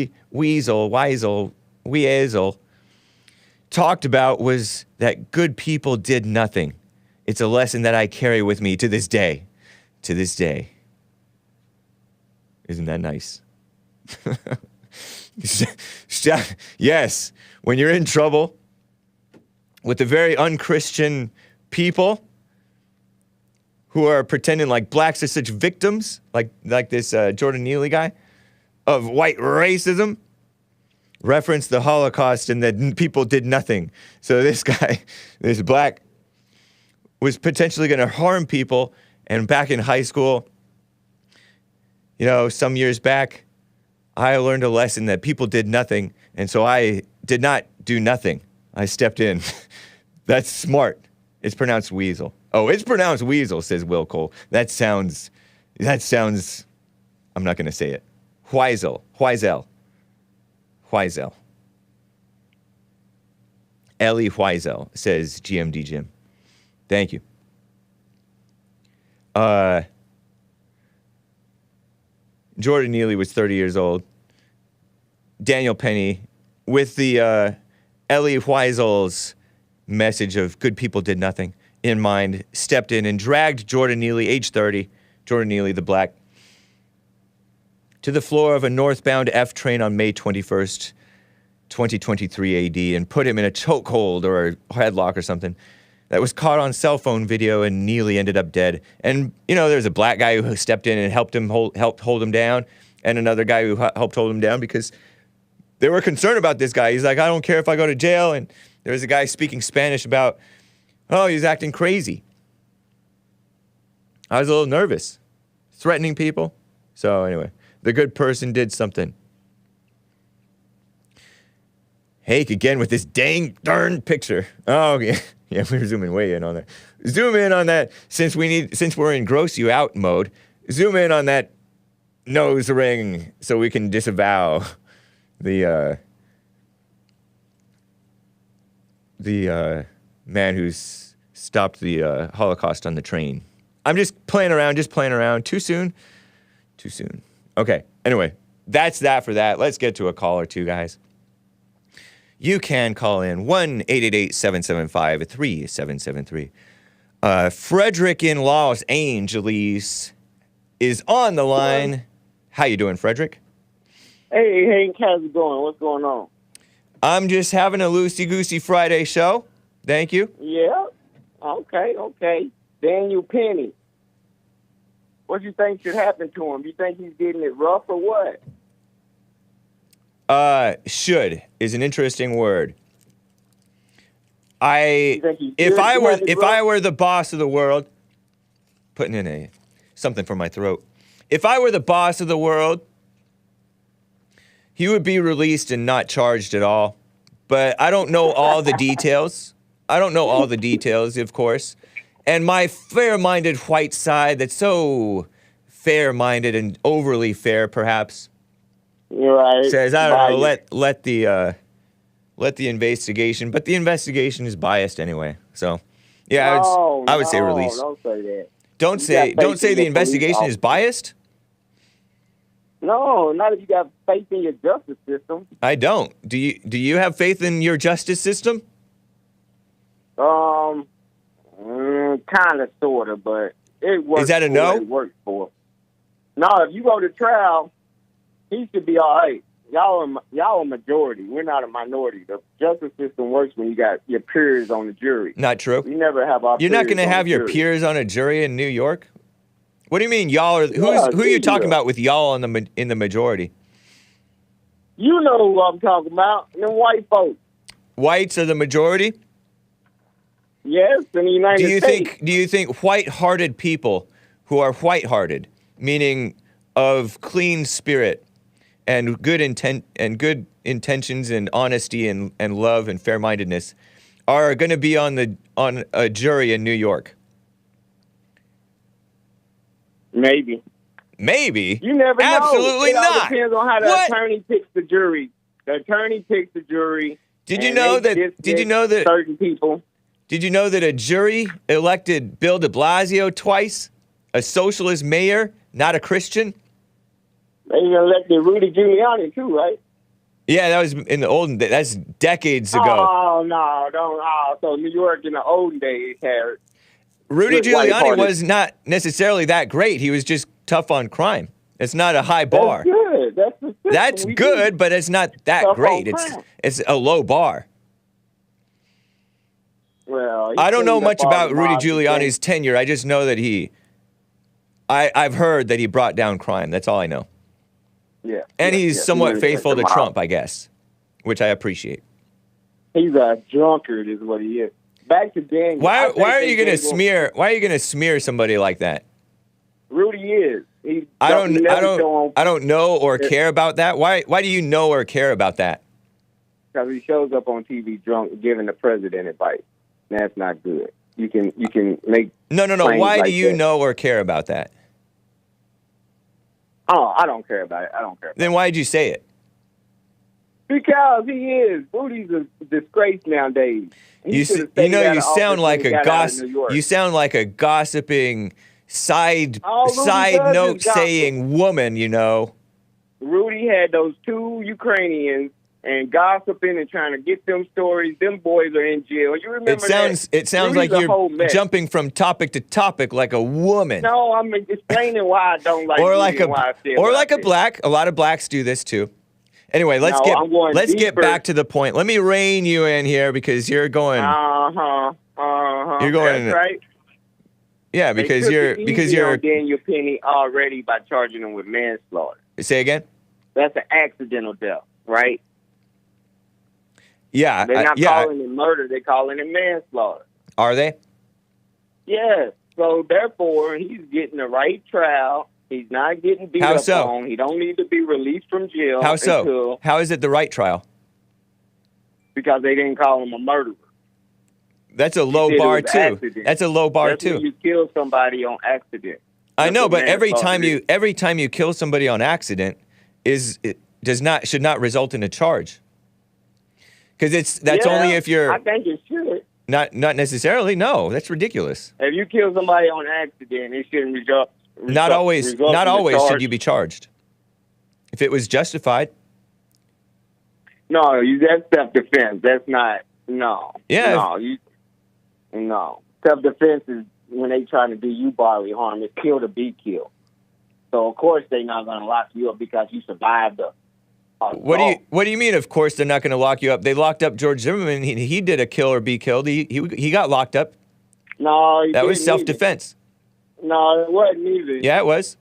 [SPEAKER 1] talked about was that good people did nothing. It's a lesson that I carry with me to this day. To this day. Isn't that nice? Yes, when you're in trouble with the very unchristian people who are pretending like blacks are such victims, like this Jordan Neely guy, of white racism, referenced the Holocaust and that people did nothing. So this guy, this black, was potentially going to harm people. And back in high school, some years back, I learned a lesson that people did nothing. And so I did not do nothing. I stepped in. That's smart. It's pronounced Weasel. Oh, it's pronounced Weasel, says Will Cole. That sounds, I'm not going to say it. Wiesel. Elie Wiesel, says GMD Jim. Thank you. Jordan Neely was 30 years old. Daniel Penny, with the Elie Wiesel's message of good people did nothing in mind, stepped in and dragged Jordan Neely, age 30, Jordan Neely, the black, to the floor of a northbound F train on May 21st, 2023 AD, and put him in a chokehold or a headlock or something. That was caught on cell phone video, and Neely ended up dead. And, there's a black guy who stepped in and helped hold him down, and another guy who helped hold him down because they were concerned about this guy. He's like, I don't care if I go to jail. And there was a guy speaking Spanish about, he's acting crazy. I was a little nervous, threatening people. So anyway, the good person did something. Hake again with this darn picture. Oh, yeah. Yeah, we're zooming way in on that. Zoom in on that since we're in gross you out mode. Zoom in on that nose ring so we can disavow the man who's stopped the Holocaust on the train. I'm just playing around. Too soon. Okay. Anyway, that's that for that. Let's get to a call or two, guys. You can call in 1-888-775-3773. Frederick in Los Angeles is on the line. How you doing, Frederick?
[SPEAKER 3] Hey, Hank, how's it going? What's going on?
[SPEAKER 1] I'm just having a loosey-goosey Friday show. Thank you.
[SPEAKER 3] Yeah? Okay. Daniel Penny. What do you think should happen to him? You think he's getting it rough or what?
[SPEAKER 1] Should is an interesting word. If I were the boss of the world, putting in something for my throat. If I were the boss of the world, he would be released and not charged at all. But I don't know all the details. Of course. And my fair-minded white side that's so fair-minded and overly fair, perhaps,
[SPEAKER 3] right,
[SPEAKER 1] says, I don't know, let the investigation, but the investigation is biased anyway. So, yeah, I would say release.
[SPEAKER 3] Don't say that.
[SPEAKER 1] Don't say the investigation is biased?
[SPEAKER 3] No, not if you got faith in your justice system.
[SPEAKER 1] I don't. Do you have faith in your justice system?
[SPEAKER 3] Kind of, sort of, but it works.
[SPEAKER 1] Is that a no?
[SPEAKER 3] It works for him. No, if you go to trial, he should be all right. y'all a majority. We're not a minority. The justice system works when you got your peers on the jury.
[SPEAKER 1] Not true.
[SPEAKER 3] We never have our.
[SPEAKER 1] You're not
[SPEAKER 3] going to
[SPEAKER 1] have your peers on a jury in New York? What do you mean, y'all are? Who are you talking about with y'all in the majority?
[SPEAKER 3] You know who I'm talking about. Them white folks.
[SPEAKER 1] Whites are the majority?
[SPEAKER 3] Yes, in the United States.
[SPEAKER 1] Do you think white-hearted people who are white-hearted, meaning of clean spirit and good intentions and honesty and love and fair-mindedness, are going to be on a jury in New York?
[SPEAKER 3] Maybe.
[SPEAKER 1] Maybe?
[SPEAKER 3] You never know.
[SPEAKER 1] Absolutely
[SPEAKER 3] It all
[SPEAKER 1] not.
[SPEAKER 3] depends on how the attorney picks the jury. The attorney picks the jury.
[SPEAKER 1] Did you know that
[SPEAKER 3] certain people?
[SPEAKER 1] Did you know that a jury elected Bill de Blasio twice, a socialist mayor, not a Christian?
[SPEAKER 3] They even elected Rudy Giuliani too, right?
[SPEAKER 1] Yeah, that was in the olden days. That's decades ago.
[SPEAKER 3] Oh no, don't. Oh, so New York in the olden days had
[SPEAKER 1] Rudy Giuliani was not necessarily that great. He was just tough on crime. It's not a high bar.
[SPEAKER 3] That's good.
[SPEAKER 1] That's good, but it's not that
[SPEAKER 3] tough
[SPEAKER 1] great. It's a low bar.
[SPEAKER 3] Well,
[SPEAKER 1] I don't know much about Rudy Giuliani's tenure. I just know that I've heard that he brought down crime. That's all I know.
[SPEAKER 3] Yeah.
[SPEAKER 1] And he's somewhat faithful to Trump, I guess, which I appreciate.
[SPEAKER 3] He's a drunkard, is what he is. Back to Daniel.
[SPEAKER 1] Why are you going to smear somebody like that?
[SPEAKER 3] Rudy is.
[SPEAKER 1] I don't know or care about that. Why do you know or care about that?
[SPEAKER 3] Because he shows up on TV drunk, giving the president advice. That's not good. You can make
[SPEAKER 1] no. Why do you know or care about that?
[SPEAKER 3] Oh, I don't care about it.
[SPEAKER 1] Then why did you say it?
[SPEAKER 3] Because he is. Rudy's a disgrace nowadays.
[SPEAKER 1] You sound like a gossiping side note saying woman. You know.
[SPEAKER 3] Rudy had those two Ukrainians and gossiping and trying to get them stories. Them boys are in jail. You remember
[SPEAKER 1] It sounds like you're jumping from topic to topic like a woman.
[SPEAKER 3] No, I'm explaining why I don't like
[SPEAKER 1] a black. A lot of blacks do this too. Anyway, let's get back to the point. Let me rein you in here because you're going. You're going.
[SPEAKER 3] That's right.
[SPEAKER 1] Yeah, because you're
[SPEAKER 3] Daniel Penny already by charging him with manslaughter.
[SPEAKER 1] Say again.
[SPEAKER 3] That's an accidental death, right?
[SPEAKER 1] Yeah,
[SPEAKER 3] they're not calling it murder; they're calling it manslaughter.
[SPEAKER 1] Are they?
[SPEAKER 3] Yes. So therefore, he's getting the right trial. He's not getting beat up on. He don't need to be released from jail.
[SPEAKER 1] How so? How is it the right trial?
[SPEAKER 3] Because they didn't call him a murderer.
[SPEAKER 1] That's a low bar too. That's a low bar too.
[SPEAKER 3] When you kill somebody on accident.
[SPEAKER 1] I know, but every time you kill somebody on accident, should not result in a charge. Because that's only if you're.
[SPEAKER 3] I think it should.
[SPEAKER 1] Not necessarily. No, that's ridiculous.
[SPEAKER 3] If you kill somebody on accident, it shouldn't result.
[SPEAKER 1] Not always should you be charged. If it was justified.
[SPEAKER 3] No, that's self-defense. That's not. No.
[SPEAKER 1] Yeah.
[SPEAKER 3] No. Self-defense is when they trying to do you bodily harm. It's kill to be killed. So of course they're not going to lock you up because you survived the.
[SPEAKER 1] What do you mean? Of course they're not going to lock you up. They locked up George Zimmerman. He did a kill or be killed. He got locked up.
[SPEAKER 3] No,
[SPEAKER 1] that was self-defense.
[SPEAKER 3] No, it wasn't either.
[SPEAKER 1] Yeah, it was.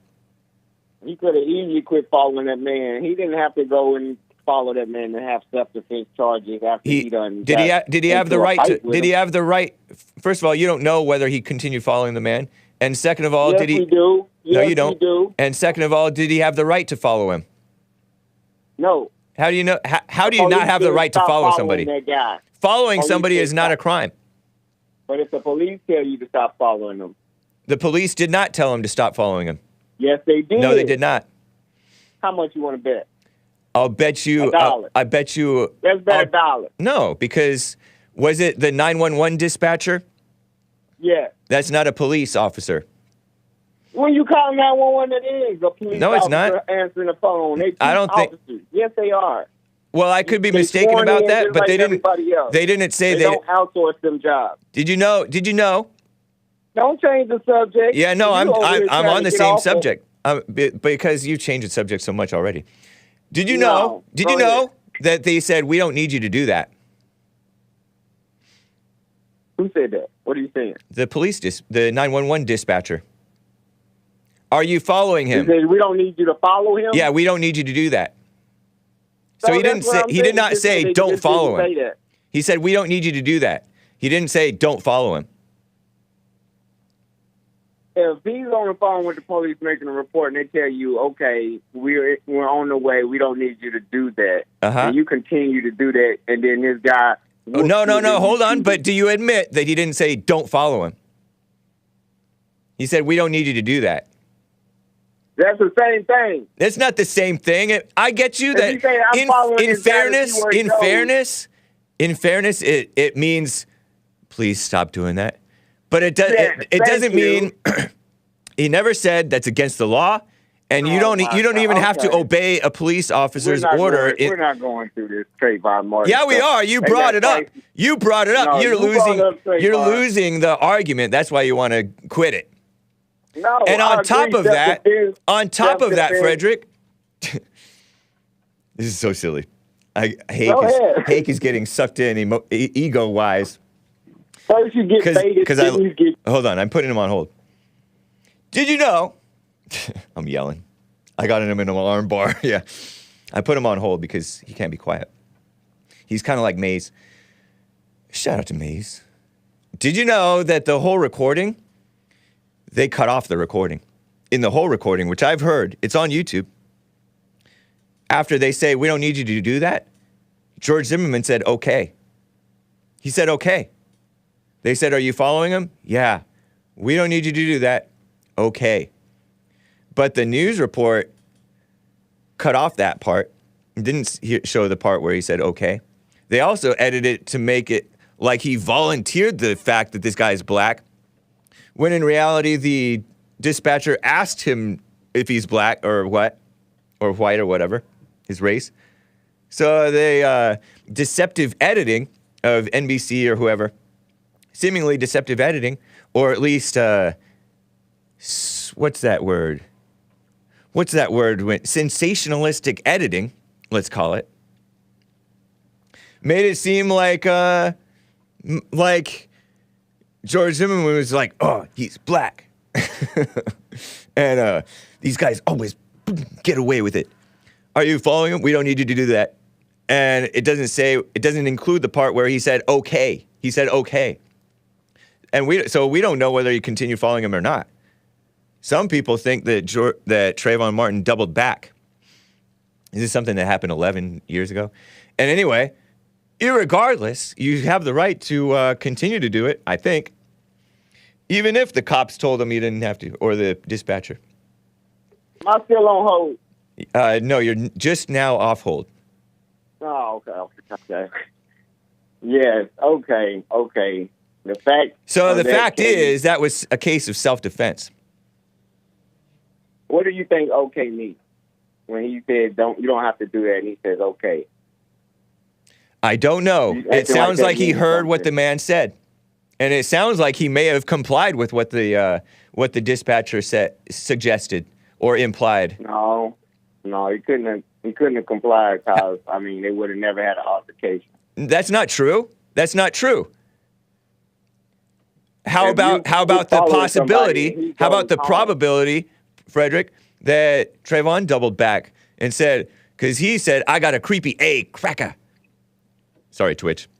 [SPEAKER 3] He could have easily quit following that man. He didn't have to go and follow that man and have self-defense charges after he done.
[SPEAKER 1] Did he have the right to? Did he have the right? First of all, you don't know whether he continued following the man, and second of all,
[SPEAKER 3] yes,
[SPEAKER 1] did he?
[SPEAKER 3] We do. Yes,
[SPEAKER 1] no, you don't.
[SPEAKER 3] We do.
[SPEAKER 1] And second of all, did he have the right to follow him?
[SPEAKER 3] No.
[SPEAKER 1] How do you know? How do you not have the right to follow somebody?
[SPEAKER 3] That guy.
[SPEAKER 1] Following somebody is not a crime.
[SPEAKER 3] But if the police tell you to stop following them.
[SPEAKER 1] The police did not tell him to stop following him.
[SPEAKER 3] Yes, they did.
[SPEAKER 1] No, they did not.
[SPEAKER 3] How much you want to bet?
[SPEAKER 1] I'll bet you.
[SPEAKER 3] $1.
[SPEAKER 1] I bet you.
[SPEAKER 3] Let's bet $1.
[SPEAKER 1] No, because was it the 911 dispatcher?
[SPEAKER 3] Yeah.
[SPEAKER 1] That's not a police officer.
[SPEAKER 3] When you call 911, it is a police
[SPEAKER 1] no, it's
[SPEAKER 3] officer
[SPEAKER 1] not.
[SPEAKER 3] Answering the phone.
[SPEAKER 1] I don't
[SPEAKER 3] think. Yes, they are.
[SPEAKER 1] Well, I could be mistaken about that, but they didn't. They didn't say
[SPEAKER 3] they don't outsource them jobs.
[SPEAKER 1] Did you know?
[SPEAKER 3] Don't change the subject.
[SPEAKER 1] Yeah, no, I'm on the same subject because you changed the subject so much already. Did you
[SPEAKER 3] No.
[SPEAKER 1] know? Did you
[SPEAKER 3] Go
[SPEAKER 1] know
[SPEAKER 3] ahead.
[SPEAKER 1] that they said we don't need you to do that?
[SPEAKER 3] Who said that? What are you saying?
[SPEAKER 1] The police, the 911 dispatcher. Are you following
[SPEAKER 3] He
[SPEAKER 1] him?
[SPEAKER 3] said, we don't need you to follow him?
[SPEAKER 1] Yeah, we don't need you to do that. So he didn't
[SPEAKER 3] that's what
[SPEAKER 1] say.
[SPEAKER 3] I'm
[SPEAKER 1] He
[SPEAKER 3] saying.
[SPEAKER 1] did not
[SPEAKER 3] Just
[SPEAKER 1] say
[SPEAKER 3] they
[SPEAKER 1] don't
[SPEAKER 3] just
[SPEAKER 1] follow
[SPEAKER 3] didn't
[SPEAKER 1] him.
[SPEAKER 3] say that.
[SPEAKER 1] He said we don't need you to do that. He didn't say don't follow him.
[SPEAKER 3] If he's on the phone with the police making a report and they tell you, okay, we're on the way, we don't need you to do that, and you continue to do that, and then this guy...
[SPEAKER 1] Oh, no, hold on. But do you admit that he didn't say don't follow him? He said we don't need you to do that.
[SPEAKER 3] That's the same thing.
[SPEAKER 1] That's not the same thing. I get you
[SPEAKER 3] If
[SPEAKER 1] that
[SPEAKER 3] you say, I'm following
[SPEAKER 1] in
[SPEAKER 3] this guy to see where he goes.
[SPEAKER 1] in fairness, it means please stop doing that. But it does it doesn't mean he never said that's against the law, and you don't even have to obey a police officer's order.
[SPEAKER 3] We're not going through this Trayvon Martin.
[SPEAKER 1] Yeah, we are. You brought it up. You brought it up.
[SPEAKER 3] No,
[SPEAKER 1] You're
[SPEAKER 3] you
[SPEAKER 1] losing.
[SPEAKER 3] brought up Trayvon.
[SPEAKER 1] You're losing the argument. That's why you want to quit it.
[SPEAKER 3] No,
[SPEAKER 1] And
[SPEAKER 3] I
[SPEAKER 1] on top
[SPEAKER 3] agree.
[SPEAKER 1] of that,
[SPEAKER 3] Self-defense.
[SPEAKER 1] Frederick, this is so silly.
[SPEAKER 3] Go ahead.
[SPEAKER 1] Hake is getting sucked in ego-wise.
[SPEAKER 3] First you get baited, then you get...
[SPEAKER 1] Hold on, I'm putting him on hold. Did you know? I'm yelling. I got him in an alarm bar. Yeah, I put him on hold because he can't be quiet. He's kind of like Maze. Shout out to Maze. Did you know that the whole recording? They cut off the recording. In the whole recording, which I've heard, it's on YouTube. After they say, we don't need you to do that, George Zimmerman said, okay. He said, okay. They said, are you following him? Yeah. We don't need you to do that. Okay. But the news report cut off that part. Didn't show the part where he said, okay. They also edited it to make it like he volunteered the fact that this guy is black, when in reality, the dispatcher asked him if he's black or what, or white or whatever, his race. So they, deceptive editing of NBC or whoever, seemingly deceptive editing, or at least, what's that word? Sensationalistic editing, let's call it, made it seem like George Zimmerman was like, oh, he's black. And these guys always get away with it. Are you following him? We don't need you to do that. And it doesn't include the part where he said, okay. He said, okay. And so we don't know whether he continued following him or not. Some people think that Trayvon Martin doubled back. This is something that happened 11 years ago. And anyway, irregardless, you have the right to continue to do it, I think. Even if the cops told him you didn't have to, or the dispatcher.
[SPEAKER 3] Am I still on hold?
[SPEAKER 1] No, you're just now off hold.
[SPEAKER 3] Oh, okay. Yes, okay. The fact
[SPEAKER 1] is that was a case of self-defense.
[SPEAKER 3] What do you think okay means? When he said you don't have to do that, and he says okay.
[SPEAKER 1] I don't know. It sounds like he heard what the man said. And it sounds like he may have complied with what the dispatcher suggested or implied.
[SPEAKER 3] No, he couldn't have complied because they would have never had an altercation.
[SPEAKER 1] That's not true. How about the possibility? How about the probability, Frederick, that Trayvon doubled back and said, because he said, I got a creepy A cracker. Sorry, Twitch.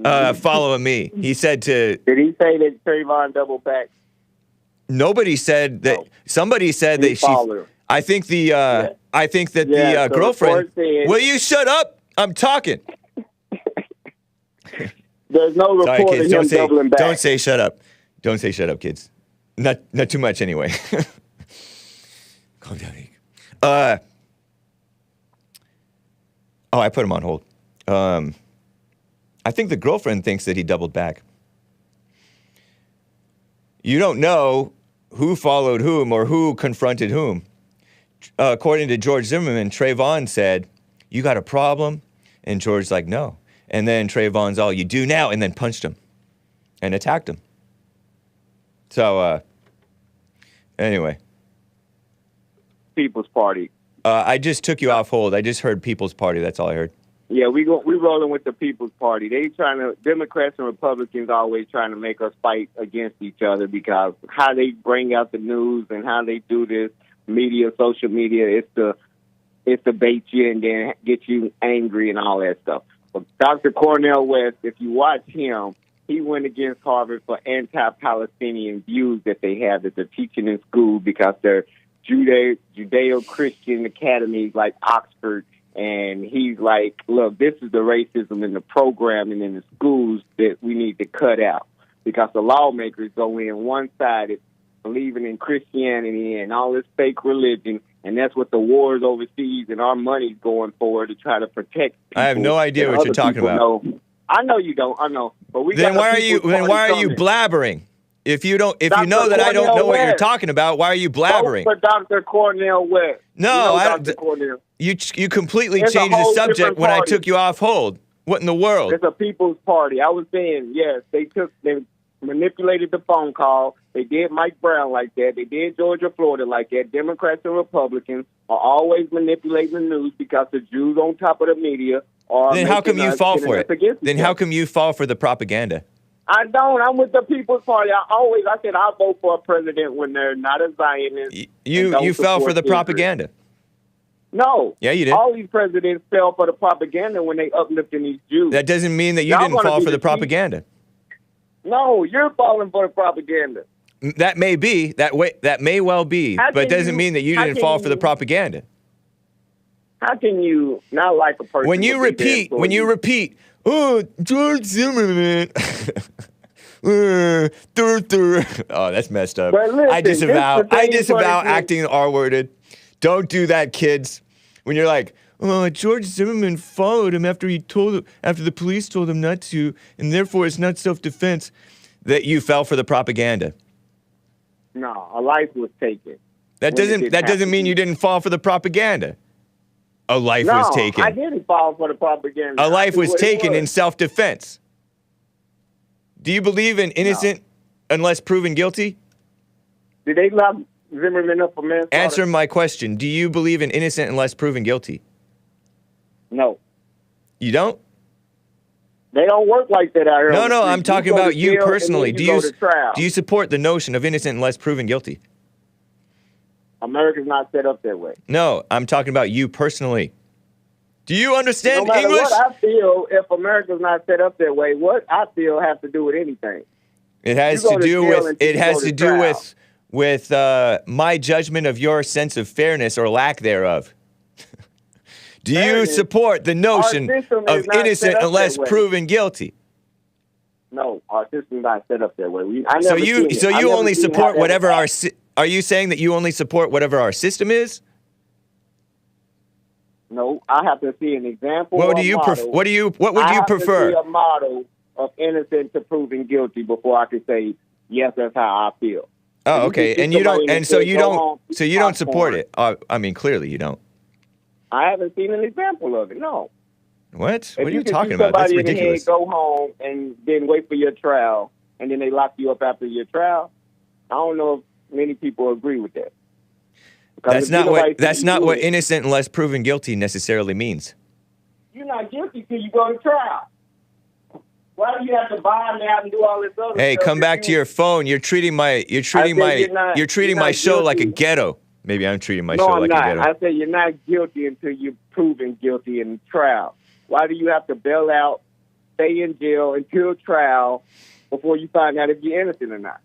[SPEAKER 1] Following me. He said to...
[SPEAKER 3] Did he say that Trayvon doubled back?
[SPEAKER 1] Nobody said that. No. Somebody said that she... I think the girlfriend...
[SPEAKER 3] Said,
[SPEAKER 1] will you shut up? I'm talking.
[SPEAKER 3] There's no report.
[SPEAKER 1] Sorry, kids.
[SPEAKER 3] Of him doubling back.
[SPEAKER 1] Don't say shut up. Don't say shut up, kids. Not too much anyway. Calm down, Hake. I put him on hold. I think the girlfriend thinks that he doubled back. You don't know who followed whom or who confronted whom. According to George Zimmerman, Trayvon said, you got a problem? And George's like, no. And then Trayvon's all, you do now, and then punched him and attacked him. So, anyway.
[SPEAKER 3] People's Party.
[SPEAKER 1] I just took you off hold. I just heard People's Party. That's all I heard.
[SPEAKER 3] Yeah, we rolling with the People's Party. Democrats and Republicans always trying to make us fight against each other because how they bring out the news and how they do this media, social media, it's to bait you and then get you angry and all that stuff. But Dr. Cornel West, if you watch him, he went against Harvard for anti-Palestinian views that they have that they're teaching in school because they're Judeo-Christian academies like Oxford. And he's like, look, this is the racism in the programming in the schools that we need to cut out because the lawmakers go in one-sided, believing in Christianity and all this fake religion, and that's what the wars overseas and our money's going for to try to protect people.
[SPEAKER 1] I have no idea what you're talking about.
[SPEAKER 3] I know you don't. I know, but we.
[SPEAKER 1] Then why are you blabbering? If you know that I don't know what you're talking about, why are you blabbering?
[SPEAKER 3] Vote for Dr. Cornel West.
[SPEAKER 1] No,
[SPEAKER 3] Dr. Cornel.
[SPEAKER 1] You completely changed the subject when I took you off hold. What in the world?
[SPEAKER 3] It's a People's Party. I was saying, yes, they manipulated the phone call. They did Mike Brown like that. They did Georgia, Florida like that. Democrats and Republicans are always manipulating the news because the Jews on top of the media are.
[SPEAKER 1] Then how come you fall for it? Then how come you fall for the propaganda?
[SPEAKER 3] I don't. I'm with the People's Party. I said I'll vote for a president when they're not a Zionist.
[SPEAKER 1] You fell for the propaganda.
[SPEAKER 3] No.
[SPEAKER 1] Yeah, you did.
[SPEAKER 3] All these presidents fell for the propaganda when they uplifting these Jews.
[SPEAKER 1] That doesn't mean that you didn't fall for the propaganda.
[SPEAKER 3] No, you're falling for the propaganda.
[SPEAKER 1] That may be that may well be, but it doesn't mean that you didn't fall for the propaganda.
[SPEAKER 3] How can you not like a person?
[SPEAKER 1] When you repeat, oh, George Zimmerman. Oh, that's messed up.
[SPEAKER 3] Listen,
[SPEAKER 1] I disavow acting R-worded. Don't do that, kids. When you're like, oh, George Zimmerman followed him after the police told him not to, and therefore it's not self-defense, that you fell for the propaganda.
[SPEAKER 3] No, a life was taken.
[SPEAKER 1] That doesn't mean you didn't fall for the propaganda. A life was taken.
[SPEAKER 3] I didn't fall for the propaganda.
[SPEAKER 1] A life was taken in self-defense. Do you believe in innocent unless proven guilty?
[SPEAKER 3] Did they lock Zimmerman up for manslaughter?
[SPEAKER 1] Answer my question. Do you believe in innocent unless proven guilty?
[SPEAKER 3] No.
[SPEAKER 1] You don't?
[SPEAKER 3] They don't work like that out here.
[SPEAKER 1] No, I'm talking about you personally. Do you support the notion of innocent unless proven guilty?
[SPEAKER 3] America's not set up that way.
[SPEAKER 1] No, I'm talking about you personally. Do you understand English?
[SPEAKER 3] What I feel, if America's not set up that way, what I feel has to do with anything.
[SPEAKER 1] It has to do with my judgment of your sense of fairness or lack thereof. Do you support the notion of innocent unless proven guilty?
[SPEAKER 3] No, our system's not set up that way.
[SPEAKER 1] Are you saying that you only support whatever our system is?
[SPEAKER 3] No, I have to see an example.
[SPEAKER 1] What would you prefer?
[SPEAKER 3] See a model of innocent to proven guilty before I can say yes, that's how I feel.
[SPEAKER 1] Oh, okay. And you don't support it. I mean, clearly you don't.
[SPEAKER 3] I haven't seen an example of it. No.
[SPEAKER 1] What? What are you talking about? That's ridiculous.
[SPEAKER 3] Go home and then wait for your trial, and then they lock you up after your trial. I don't know if many people agree with that.
[SPEAKER 1] That's not what innocent unless proven guilty necessarily means.
[SPEAKER 3] You're not guilty till you go to trial. Why do you have to bond out and do all this other stuff?
[SPEAKER 1] Hey, come back to your phone. You're treating my show like a ghetto. Maybe I'm treating my show like a ghetto.
[SPEAKER 3] I said you're not guilty until you're proven guilty in trial. Why do you have to bail out, stay in jail until trial before you find out if you're innocent or not?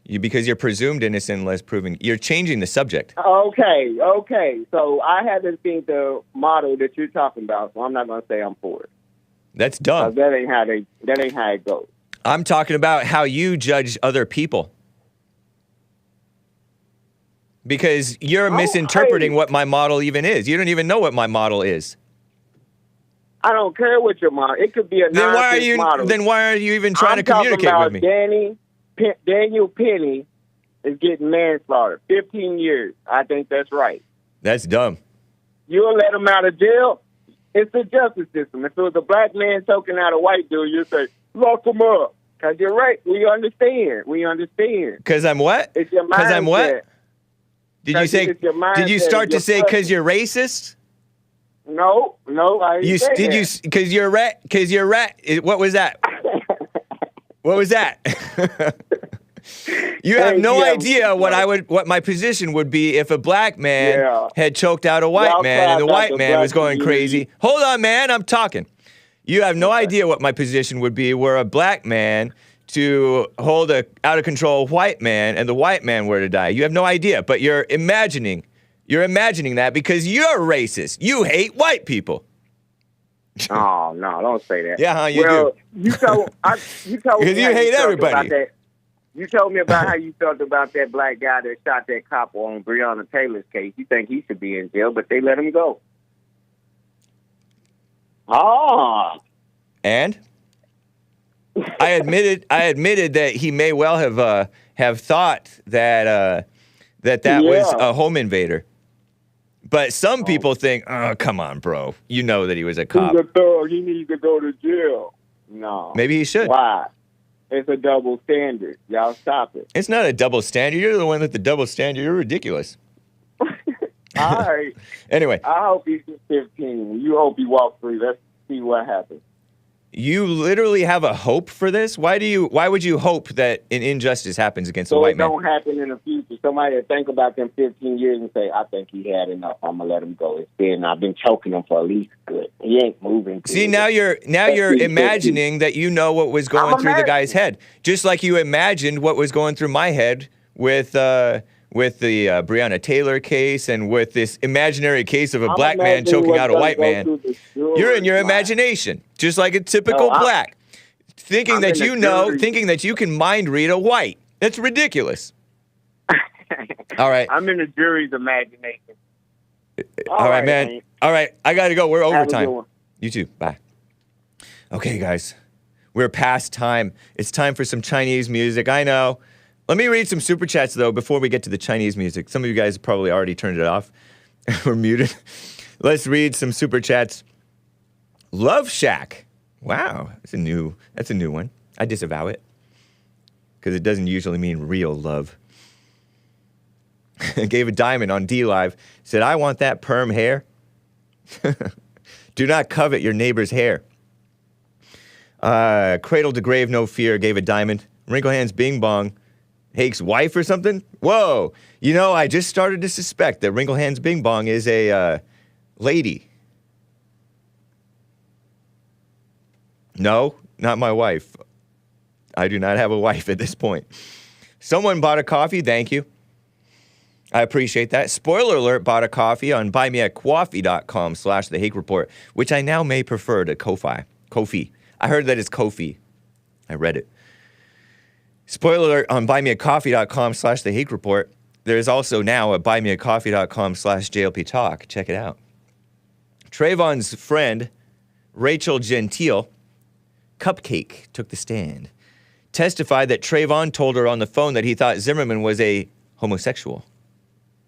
[SPEAKER 1] Because you're presumed innocent unless proven. You're changing the subject.
[SPEAKER 3] Okay. So I haven't seen the model that you're talking about, so I'm not going to say I'm for it.
[SPEAKER 1] That's dumb.
[SPEAKER 3] That ain't how it goes.
[SPEAKER 1] I'm talking about how you judge other people. Because you're misinterpreting what my model even is. You don't even know what my model is.
[SPEAKER 3] I don't care what your model. It could be a nonsense model.
[SPEAKER 1] Then why are you even trying to communicate with me?
[SPEAKER 3] Daniel Penny is getting manslaughter. 15 years. I think that's right.
[SPEAKER 1] That's dumb.
[SPEAKER 3] You'll let him out of jail? It's the justice system. If it was a black man choking out a white dude, you'd say, lock him up. Because you're right. We understand.
[SPEAKER 1] Because I'm what?
[SPEAKER 3] It's your mindset.
[SPEAKER 1] Because I'm what? Did you say?
[SPEAKER 3] It's your
[SPEAKER 1] Did you
[SPEAKER 3] mindset,
[SPEAKER 1] start to
[SPEAKER 3] your
[SPEAKER 1] say because
[SPEAKER 3] person.
[SPEAKER 1] you're racist?
[SPEAKER 3] No, I didn't
[SPEAKER 1] You
[SPEAKER 3] say
[SPEAKER 1] did
[SPEAKER 3] that.
[SPEAKER 1] you because you're rat because you're rat. What was that? What was that? You have
[SPEAKER 3] Hey,
[SPEAKER 1] no
[SPEAKER 3] yeah,
[SPEAKER 1] idea what my position would be if a black man
[SPEAKER 3] Yeah.
[SPEAKER 1] had choked out a white
[SPEAKER 3] Y'all
[SPEAKER 1] man and the
[SPEAKER 3] cried out
[SPEAKER 1] white
[SPEAKER 3] the
[SPEAKER 1] man was
[SPEAKER 3] black
[SPEAKER 1] going
[SPEAKER 3] community.
[SPEAKER 1] crazy. Hold on, man, I'm talking. You have no idea what my position would be were a black man to hold a out of control white man and the white man were to die. You have no idea, but you're imagining that because you're racist. You hate white people.
[SPEAKER 3] Oh no, don't say that.
[SPEAKER 1] Yeah, huh, you
[SPEAKER 3] well,
[SPEAKER 1] do.
[SPEAKER 3] You told me
[SPEAKER 1] Because you
[SPEAKER 3] how
[SPEAKER 1] hate
[SPEAKER 3] felt
[SPEAKER 1] everybody.
[SPEAKER 3] about that. You told me about how you felt about that black guy that shot that cop on Breonna Taylor's case. You think he should be in jail, but they let him go. Oh.
[SPEAKER 1] And I admitted that he may well have thought that that was
[SPEAKER 3] Yeah.
[SPEAKER 1] a home invader. But some people think, oh, come on, bro. You know that he was a cop.
[SPEAKER 3] He's a thug. He needs to go to jail. No.
[SPEAKER 1] Maybe he should.
[SPEAKER 3] Why? It's a double standard. Y'all stop it.
[SPEAKER 1] It's not a double standard. You're the one with the double standard. You're ridiculous.
[SPEAKER 3] All right.
[SPEAKER 1] Anyway,
[SPEAKER 3] I hope he's 15. You hope he walks free. Let's see what happens.
[SPEAKER 1] you literally have a hope for this? Why would you hope that an injustice happens against a
[SPEAKER 3] So
[SPEAKER 1] white
[SPEAKER 3] it
[SPEAKER 1] man?
[SPEAKER 3] don't happen in the future. Somebody will think about them 15 years and say, I think he had enough. I'm going to let him go. I've been choking him for at least good. He ain't moving.
[SPEAKER 1] See, now you're imagining that you know what was going through the guy's head. Just like you imagined what was going through my head with the Breonna Taylor case and with this imaginary case of a black man choking out a white man. You're in your imagination, just like a typical black. Thinking that you know, thinking that you can mind read a white. That's ridiculous. All right.
[SPEAKER 3] I'm in the jury's imagination.
[SPEAKER 1] All right, man.
[SPEAKER 3] Hank.
[SPEAKER 1] All right. I got to go. We're
[SPEAKER 3] Have a good
[SPEAKER 1] overtime.
[SPEAKER 3] one.
[SPEAKER 1] You too. Bye. Okay, guys. We're past time. It's time for some Chinese music. I know. Let me read some super chats, though, before we get to the Chinese music. Some of you guys probably already turned it off or muted. Let's read some super chats. Love Shack. Wow. That's a new one. I disavow it because it doesn't usually mean real love. Gave a diamond on D Live. Said, I want that perm hair. Do not covet your neighbor's hair. Cradle to Grave No Fear gave a diamond. Wrinkle Hands Bing Bong. Hake's wife or something? Whoa. You know, I just started to suspect that Wrinkle Hands Bing Bong is a lady. No, not my wife. I do not have a wife at this point. Someone bought a coffee. Thank you. I appreciate that. Spoiler alert, bought a coffee on buymeacoffee.com/The Hake Report, which I now may prefer to Ko-Fi. Ko-Fi. I heard that it's Ko-Fi. I read it. Spoiler alert, on buymeacoffee.com/The Hake Report. There's also now a buymeacoffee.com/JLP Talk. Check it out. Trayvon's friend, Rachel Gentile, Cupcake, took the stand. Testified that Trayvon told her on the phone that he thought Zimmerman was a homosexual.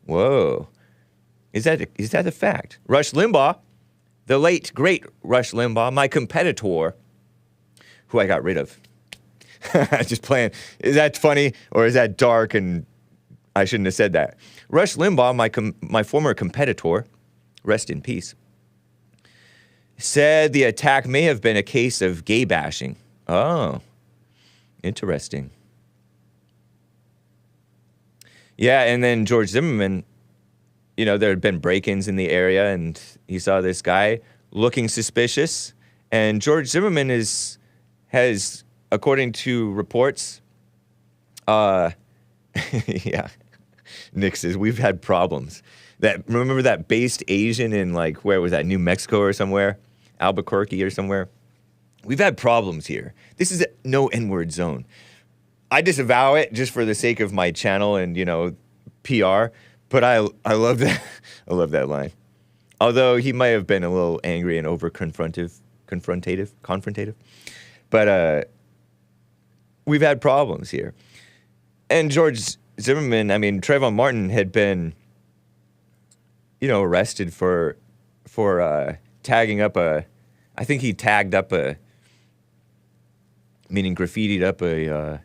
[SPEAKER 1] Whoa. Is that a fact? Rush Limbaugh, the late, great Rush Limbaugh, my competitor, who I got rid of. Just playing. Is that funny or is that dark and I shouldn't have said that? Rush Limbaugh, my former competitor, rest in peace, said the attack may have been a case of gay bashing. Oh, interesting. Yeah, and then George Zimmerman, you know, there had been break-ins in the area, and he saw this guy looking suspicious. And George Zimmerman has, according to reports, yeah, Nick says, we've had problems. Remember that based Asian in, like, where was that, New Mexico or somewhere? Albuquerque or somewhere? We've had problems here. This is no N-word zone. I disavow it just for the sake of my channel and, you know, PR, but I love that. I love that line. Although he might have been a little angry and confrontative. But we've had problems here. And George Zimmerman, I mean, Trayvon Martin had been, you know, arrested for tagging up meaning graffitied up a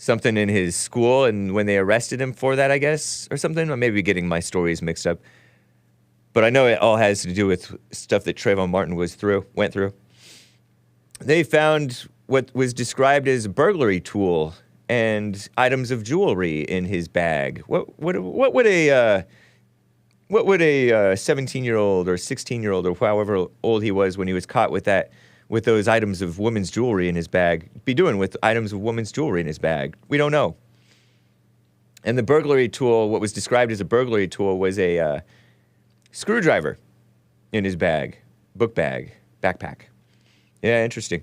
[SPEAKER 1] something in his school, and when they arrested him for that, I guess, or something. I may be getting my stories mixed up. But I know it all has to do with stuff that Trayvon Martin went through. They found what was described as a burglary tool and items of jewelry in his bag. What would a 17-year-old or 16-year-old or however old he was when he was caught with those items of women's jewelry in his bag be doing with items of women's jewelry in his bag? We don't know. And the burglary tool, what was described as a burglary tool, was a screwdriver in his bag, book bag, backpack. Yeah, interesting.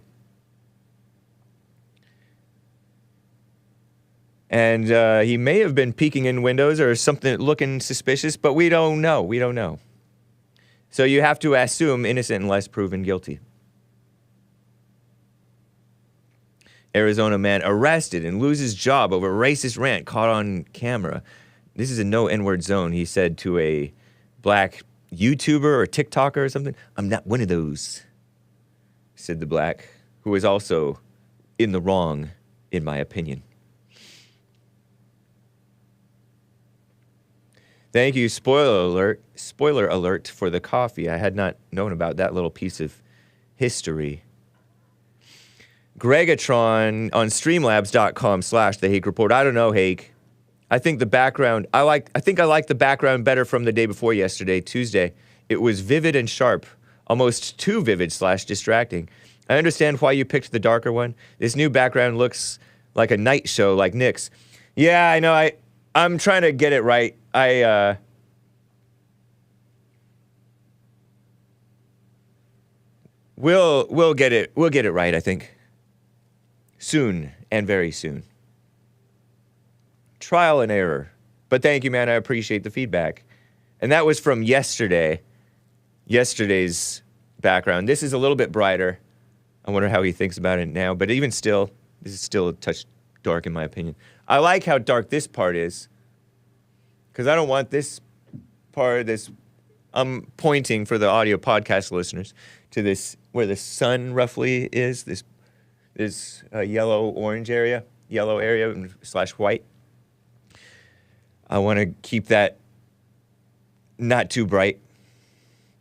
[SPEAKER 1] And he may have been peeking in windows or something looking suspicious, but we don't know. We don't know. So you have to assume innocent unless proven guilty. Arizona man arrested and loses job over racist rant caught on camera. This is a no N-word zone, he said to a black YouTuber or TikToker or something. I'm not one of those, said the black, who was also in the wrong, in my opinion. Thank you, spoiler alert for the coffee. I had not known about that little piece of history. Gregatron on streamlabs.com/The Hake Report. I don't know, Hake. I think the background, I think I like the background better from the day before yesterday, Tuesday. It was vivid and sharp, almost too vivid / distracting. I understand why you picked the darker one. This new background looks like a night show like Nick's. Yeah, I know, I'm trying to get it right. We'll get it right, I think. Soon, and very soon. Trial and error. But thank you, man. I appreciate the feedback. And that was from yesterday's background. This is a little bit brighter. I wonder how he thinks about it now. But even still, this is still a touch dark in my opinion. I like how dark this part is. Because I don't want this part of this. I'm pointing for the audio podcast listeners to this, where the sun roughly is, this yellow-orange area, yellow area / white. I want to keep that not too bright.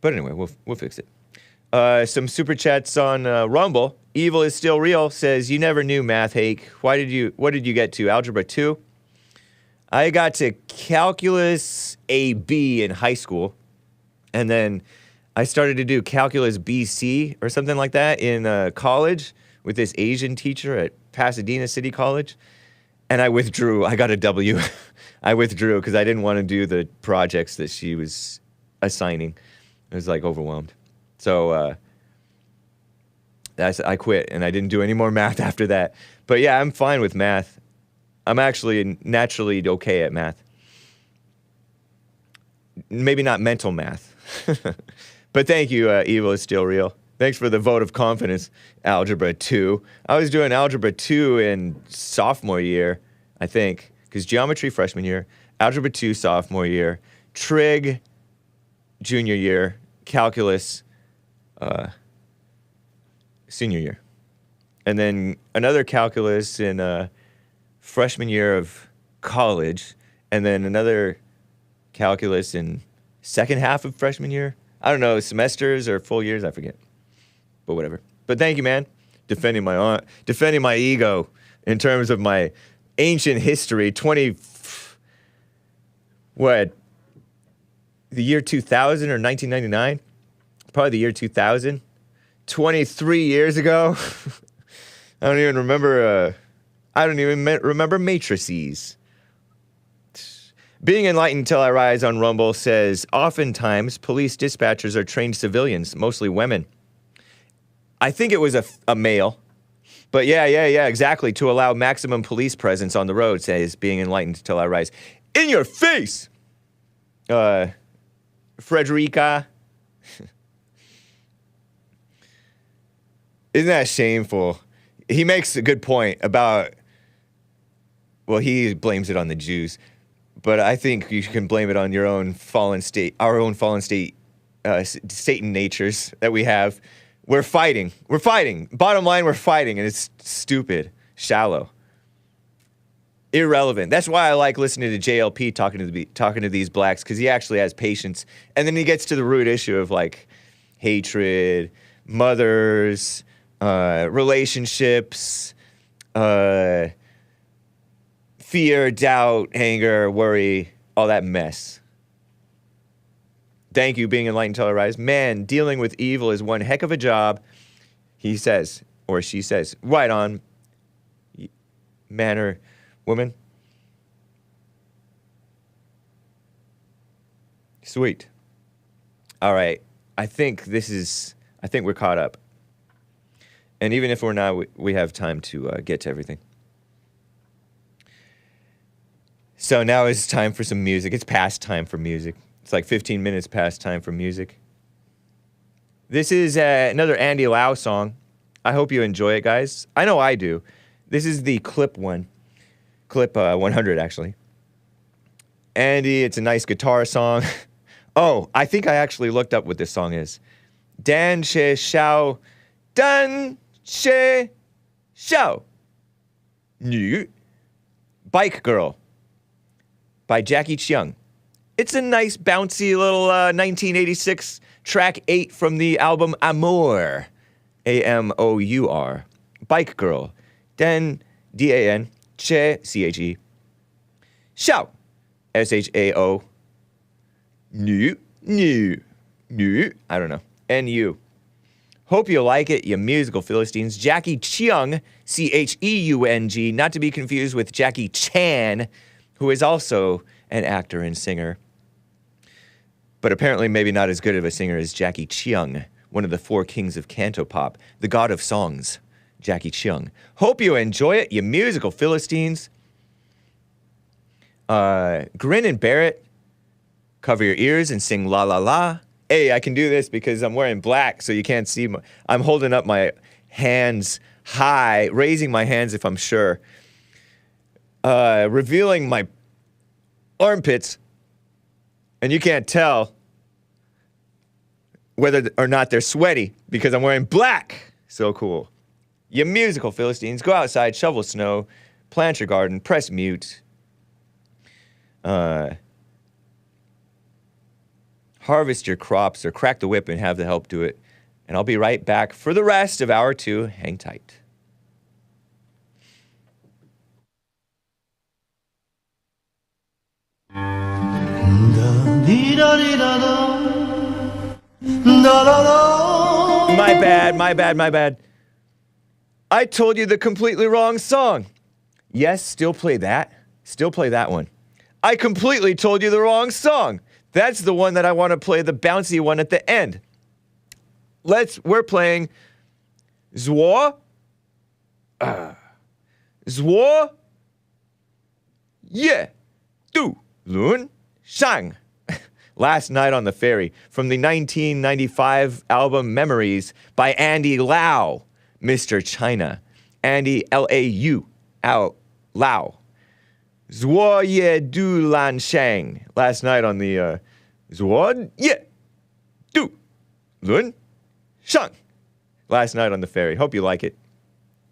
[SPEAKER 1] But anyway, we'll fix it. Some super chats on Rumble. Evil is still real says, you never knew math, Hake. What did you get to? Algebra 2? I got to calculus AB in high school. And then I started to do calculus BC or something like that in college with this Asian teacher at Pasadena City College. And I withdrew. I got a W. I withdrew because I didn't want to do the projects that she was assigning. I was like overwhelmed. So I quit and I didn't do any more math after that. But yeah, I'm fine with math. I'm actually naturally okay at math. Maybe not mental math. But thank you, Evil is still real. Thanks for the vote of confidence, Algebra 2. I was doing Algebra 2 in sophomore year, I think, because geometry freshman year, Algebra 2 sophomore year, trig junior year, calculus senior year. And then another calculus in freshman year of college, and then another calculus in second half of freshman year. I don't know, semesters or full years, I forget. But whatever. But thank you, man. Defending my ego in terms of my ancient history. The year 2000 or 1999? Probably the year 2000. 23 years ago. I don't even remember matrices. Being enlightened till I rise on Rumble says, oftentimes police dispatchers are trained civilians, mostly women. I think it was a male. But yeah, exactly. To allow maximum police presence on the road, says being enlightened till I rise. In your face! Frederica. Isn't that shameful? He makes a good point about, well, he blames it on the Jews. But I think you can blame it on your own fallen state, our own fallen state, Satan natures that we have. We're fighting. Bottom line, we're fighting, and it's stupid, shallow. irrelevant. That's why I like listening to JLP talking to these blacks, because he actually has patience. And then he gets to the root issue of like hatred, mothers, relationships, fear, doubt, anger, worry, all that mess. Thank you, being enlightened till I rise. Man, dealing with evil is one heck of a job, he says, or she says. Right on, man or woman. Sweet. All right. I think we're caught up. And even if we're not, we have time to get to everything. So now it's time for some music. It's past time for music. It's like 15 minutes past time for music. This is another Andy Lau song. I hope you enjoy it, guys. I know I do. This is the clip one. Clip 100, actually. Andy, it's a nice guitar song. Oh, I think I actually looked up what this song is. Dan She Xiao. Dan She Xiao. New. Bike Girl. By Jacky Cheung. It's a nice, bouncy little 1986 track 8 from the album Amour. A-M-O-U-R. Bike Girl. Dan, D-A-N, Che, C-H-E. Xiao, S-H-A-O. New, I don't know. N-U. Hope you like it, you musical Philistines. Jacky Cheung, C-H-E-U-N-G, not to be confused with Jacky Chan, who is also an actor and singer. But apparently maybe not as good of a singer as Jacky Cheung, one of the 4 kings of cantopop, the god of songs, Jacky Cheung. Hope you enjoy it, you musical Philistines. Grin and bear it. Cover your ears and sing la la la. Hey, I can do this because I'm wearing black, so you can't see I'm holding up my hands high, raising my hands if I'm sure. Revealing my armpits, and you can't tell whether or not they're sweaty because I'm wearing black. So cool. You musical Philistines, go outside, shovel snow, plant your garden, press mute. Harvest your crops or crack the whip and have the help do it. And I'll be right back for the rest of hour 2. Hang tight. My bad. I told you the completely wrong song. Yes, still play that. Still play that one. I completely told you the wrong song. That's the one that I want to play, the bouncy one at the end. We're playing Zwo. Zwo. Yeah. Du. Lun. Shang. Last Night on the Ferry, from the 1995 album Memories by Andy Lau, Mr. China. Andy, L-A-U, Lau. Zwo Ye Du Lan Shang. Last night on the Zwo Ye Du Lun Shang. Last Night on the Ferry. Hope you like it.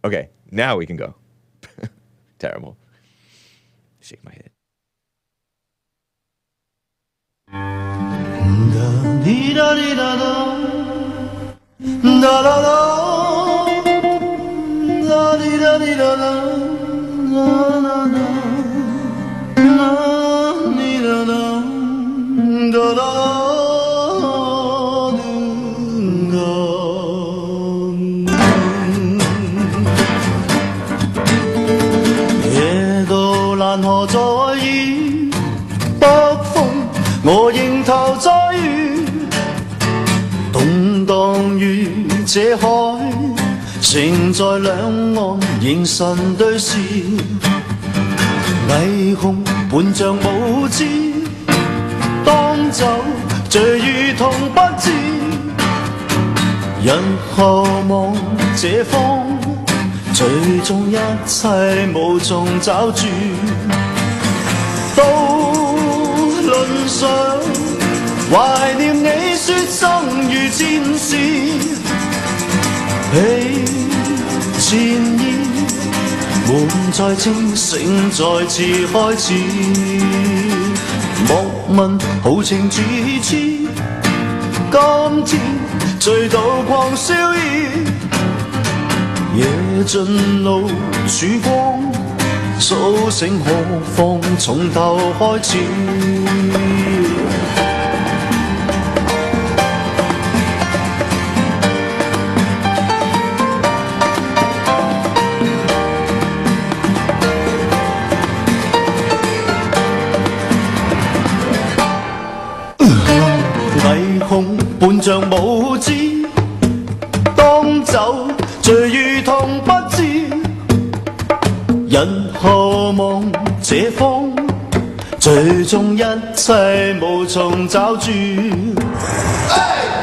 [SPEAKER 1] Okay, now we can go. Terrible. Shake my head.
[SPEAKER 4] 情在兩岸凝神對視，霓虹伴像舞姿，當走醉如同不知，日後望這方，最終一切無從找住，渡輪上懷念你說生如戰士。被前意，回門再清醒再次開始，莫問豪情主持，今天醉到狂笑意，夜盡露曙光，甦醒何妨從頭開始。霓虹伴像舞姿，當酒醉如同不知，人何望這方，最終一切無從找住。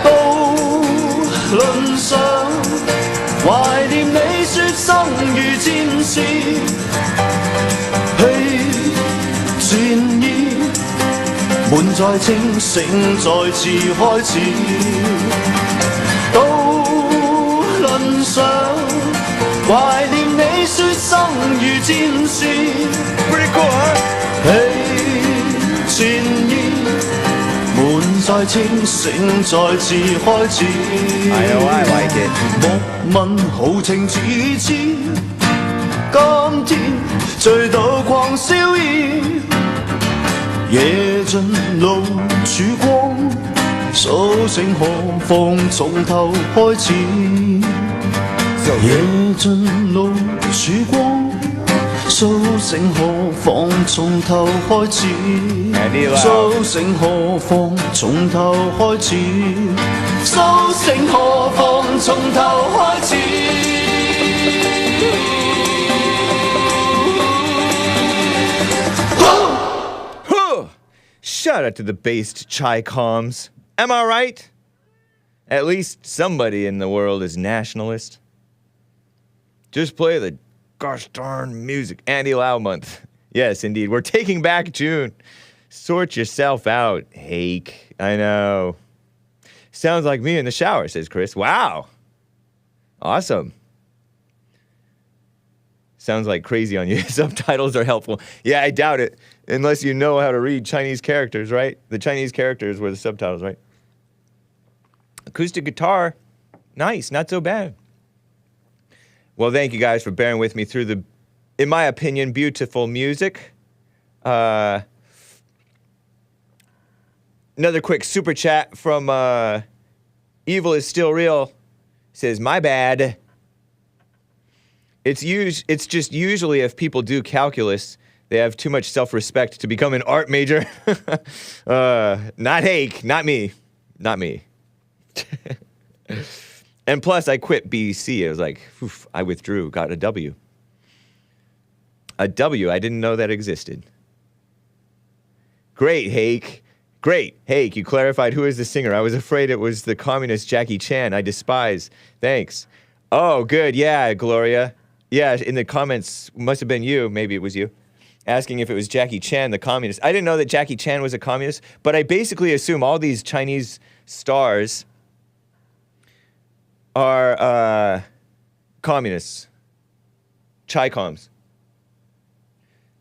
[SPEAKER 4] 到輪上懷念你說生如戰士，氣戰意滿載清醒再次開始。到輪上懷念你說生如戰士，氣戰意滿載清醒再次開始。
[SPEAKER 1] I know I like it.
[SPEAKER 4] 莫問豪情似痴，今天醉到狂笑意，夜盡露曙光，甦醒何妨從頭開始。夜盡露曙光，甦醒何妨從頭開始。甦醒何妨從頭開始。甦醒何妨從頭開始。
[SPEAKER 1] Shout out to the based chai comms. Am I right? At least somebody in the world is nationalist. Just play the gosh darn music. Anti-Lao month. Yes, indeed. We're taking back June. Sort yourself out, Hake. I know. Sounds like me in the shower, says Chris. Wow. Awesome. Sounds like crazy on you. Subtitles are helpful. Yeah, I doubt it. Unless you know how to read Chinese characters, right? The Chinese characters were the subtitles, right? Acoustic guitar. Nice. Not so bad. Well, thank you guys for bearing with me through the, in my opinion, beautiful music. Another quick super chat from Evil is Still Real. Says, my bad. It's just usually if people do calculus, they have too much self-respect to become an art major. Not Hake, not me. Not me. And plus, I quit BC. I was like, oof, I withdrew, got a W. A W, I didn't know that existed. Great, Hake. Great, Hake, you clarified who is the singer. I was afraid it was the communist Jacky Cheung. I despise. Thanks. Oh, good, yeah, Gloria. Yeah, in the comments, must have been you, maybe it was you, asking if it was Jacky Cheung, the communist. I didn't know that Jacky Cheung was a communist, but I basically assume all these Chinese stars are communists. Chi-coms.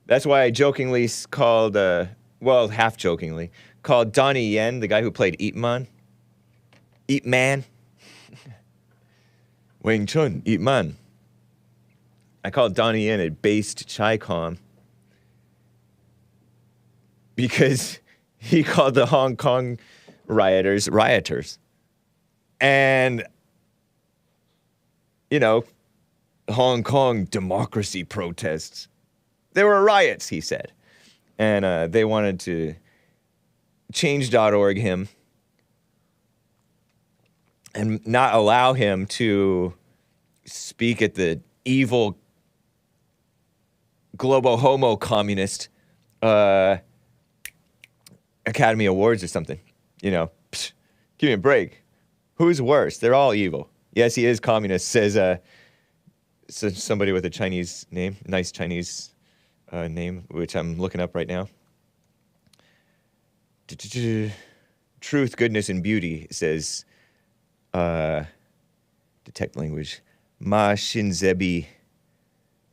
[SPEAKER 1] That's why I jokingly called, well, half-jokingly, called Donnie Yen, the guy who played Ip Man. Ip Man. Wing Chun, Ip Man. I called Donnie Yen a based Chi-com because he called the Hong Kong rioters. And, you know, Hong Kong democracy protests. There were riots, he said. And they wanted to change.org him and not allow him to speak at the evil Globo Homo Communist Academy Awards or something. You know, psh, give me a break. Who's worse? They're all evil. Yes, he is communist, says somebody with a Chinese name, nice Chinese name, which I'm looking up right now. Truth, goodness, and beauty, says detect language. Ma Shinzebi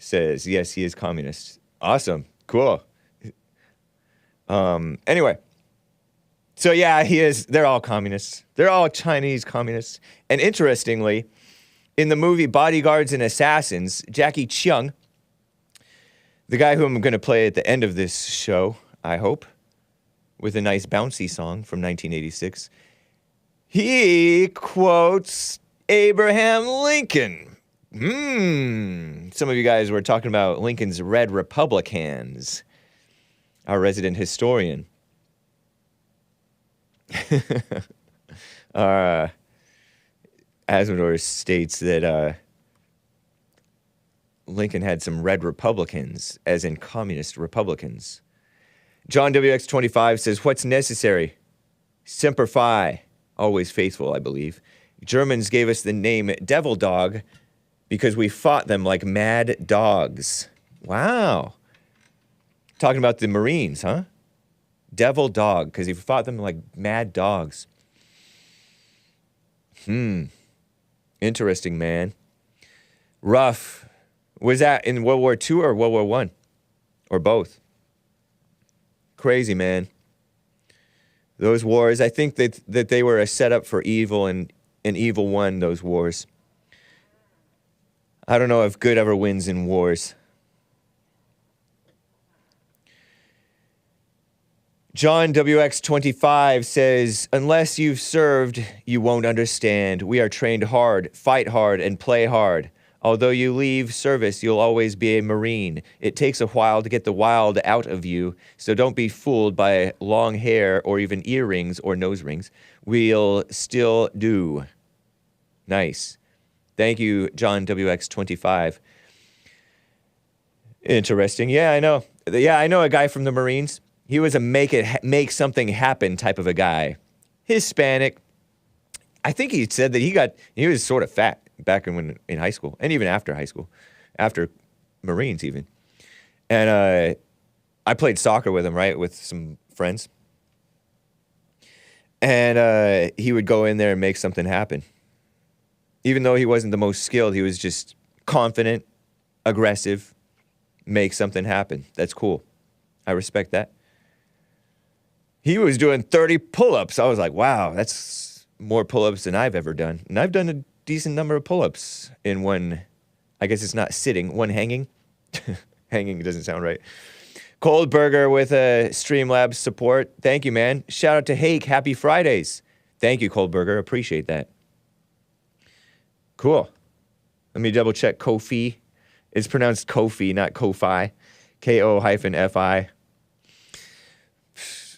[SPEAKER 1] says, yes, he is communist. Awesome. Cool. Anyway. So yeah, he is. They're all communists. They're all Chinese communists. And interestingly, in the movie Bodyguards and Assassins, Jacky Cheung, the guy who I'm going to play at the end of this show, I hope, with a nice bouncy song from 1986, he quotes Abraham Lincoln. Some of you guys were talking about Lincoln's Red Republicans, our resident historian. Asador states that Lincoln had some red Republicans, as in communist Republicans. John WX25 says, what's necessary? Semper Fi, always faithful, I believe. Germans gave us the name Devil Dog because we fought them like mad dogs. Wow. Talking about the Marines, huh? Devil Dog, because he fought them like mad dogs. Interesting, man. Rough. Was that in World War II or World War I? Or both? Crazy, man. Those wars, I think that they were a setup for evil, and evil won those wars. I don't know if good ever wins in wars. John WX25 says, unless you've served, you won't understand. We are trained hard, fight hard, and play hard. Although you leave service, you'll always be a Marine. It takes a while to get the wild out of you, so don't be fooled by long hair or even earrings or nose rings. We'll still do. Nice. Thank you, John WX25. Interesting. Yeah, I know. Yeah, I know a guy from the Marines. He was a make something happen type of a guy. Hispanic. I think he said that he was sort of fat back in high school, and even after high school, after Marines even. And I played soccer with him, right, with some friends. And he would go in there and make something happen. Even though he wasn't the most skilled, he was just confident, aggressive, make something happen. That's cool. I respect that. He was doing 30 pull-ups. I was like, wow, that's more pull-ups than I've ever done. And I've done a decent number of pull-ups in one, I guess it's not sitting, one hanging. Hanging doesn't sound right. Cold Burger with a Streamlabs support. Thank you, man. Shout out to Hake. Happy Fridays. Thank you, Cold Burger. Appreciate that. Cool. Let me double check Ko-fi. It's pronounced Ko-fi, not Ko-fi. Ko-Fi.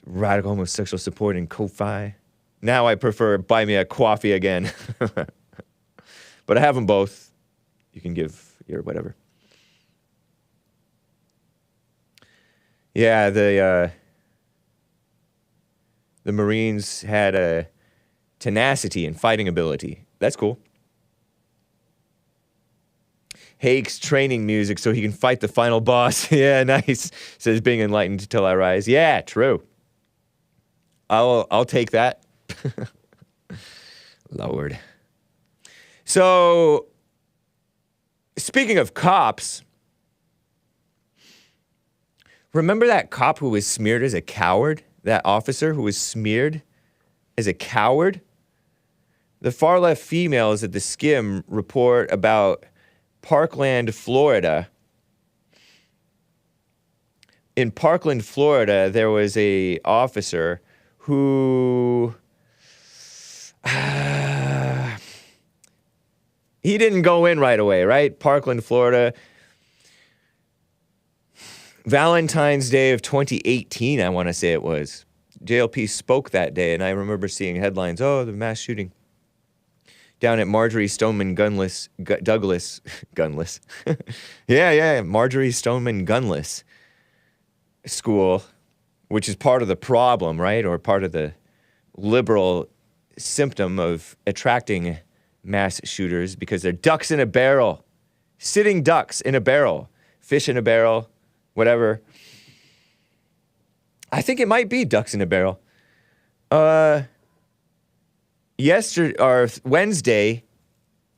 [SPEAKER 1] Radical homosexual support in Ko-fi. Now I prefer buy me a coffee again. But I have them both. You can give your whatever. Yeah, the Marines had a tenacity and fighting ability. That's cool. Hake's training music so he can fight the final boss. Yeah, nice. Says being enlightened till I rise. Yeah, true. I'll take that. Lord. So, speaking of cops, remember that cop who was smeared as a coward? That officer who was smeared as a coward? The far left females at the Skim report about Parkland, Florida. In Parkland, Florida, there was a officer who he didn't go in right away, right? Parkland, Florida. Valentine's Day of 2018, I want to say it was. JLP spoke that day, and I remember seeing headlines, oh, the mass shooting down at Marjorie Stoneman Douglas. Yeah, Marjorie Stoneman Gunless School, which is part of the problem, right? Or part of the liberal symptom of attracting mass shooters because they're ducks in a barrel, sitting ducks in a barrel, fish in a barrel, whatever. I think it might be ducks in a barrel. Wednesday,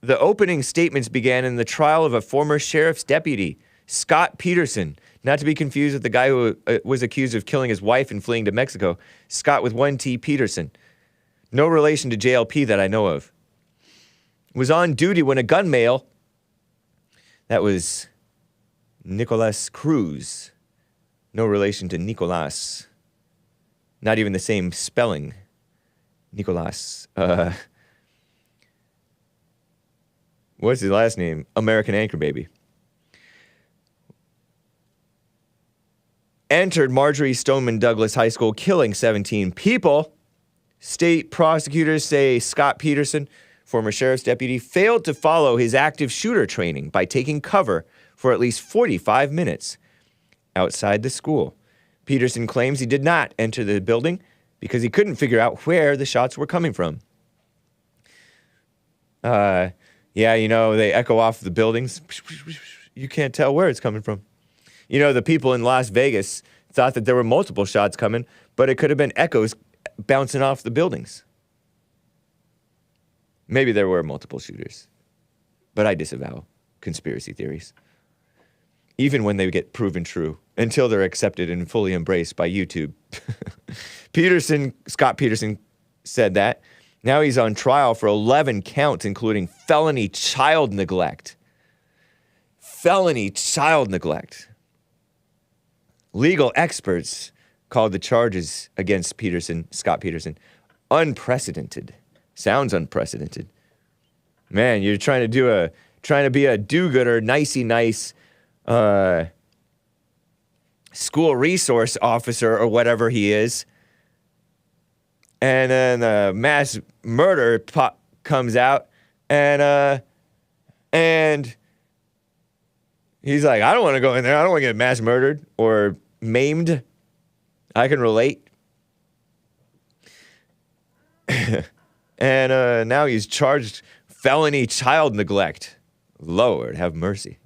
[SPEAKER 1] the opening statements began in the trial of a former sheriff's deputy Scot Peterson, not to be confused with the guy who was accused of killing his wife and fleeing to Mexico. Scot with 1T Peterson. No relation to JLP that I know of. Was on duty when a gun male, that was Nicolas Cruz. No relation to Nicolas. Not even the same spelling. Nicolas. What's his last name? American Anchor Baby. Entered Marjorie Stoneman Douglas High School, killing 17 people. State prosecutors say Scot Peterson, former sheriff's deputy, failed to follow his active shooter training by taking cover for at least 45 minutes outside the school. Peterson claims he did not enter the building because he couldn't figure out where the shots were coming from. Yeah, you know, they echo off the buildings. You can't tell where it's coming from. You know, the people in Las Vegas thought that there were multiple shots coming, but it could have been echoes bouncing off the buildings. Maybe there were multiple shooters, but I disavow conspiracy theories. Even when they get proven true, until they're accepted and fully embraced by YouTube. Scot Peterson said that. Now he's on trial for 11 counts, including felony child neglect. Felony child neglect. Legal experts called the charges against Scot Peterson, unprecedented. Sounds unprecedented. Man, you're trying to be a do-gooder, nicey nice school resource officer or whatever he is. And then the mass murder comes out, and he's like, I don't want to go in there. I don't want to get mass murdered or maimed. I can relate. And now he's charged felony child neglect. Lord, have mercy.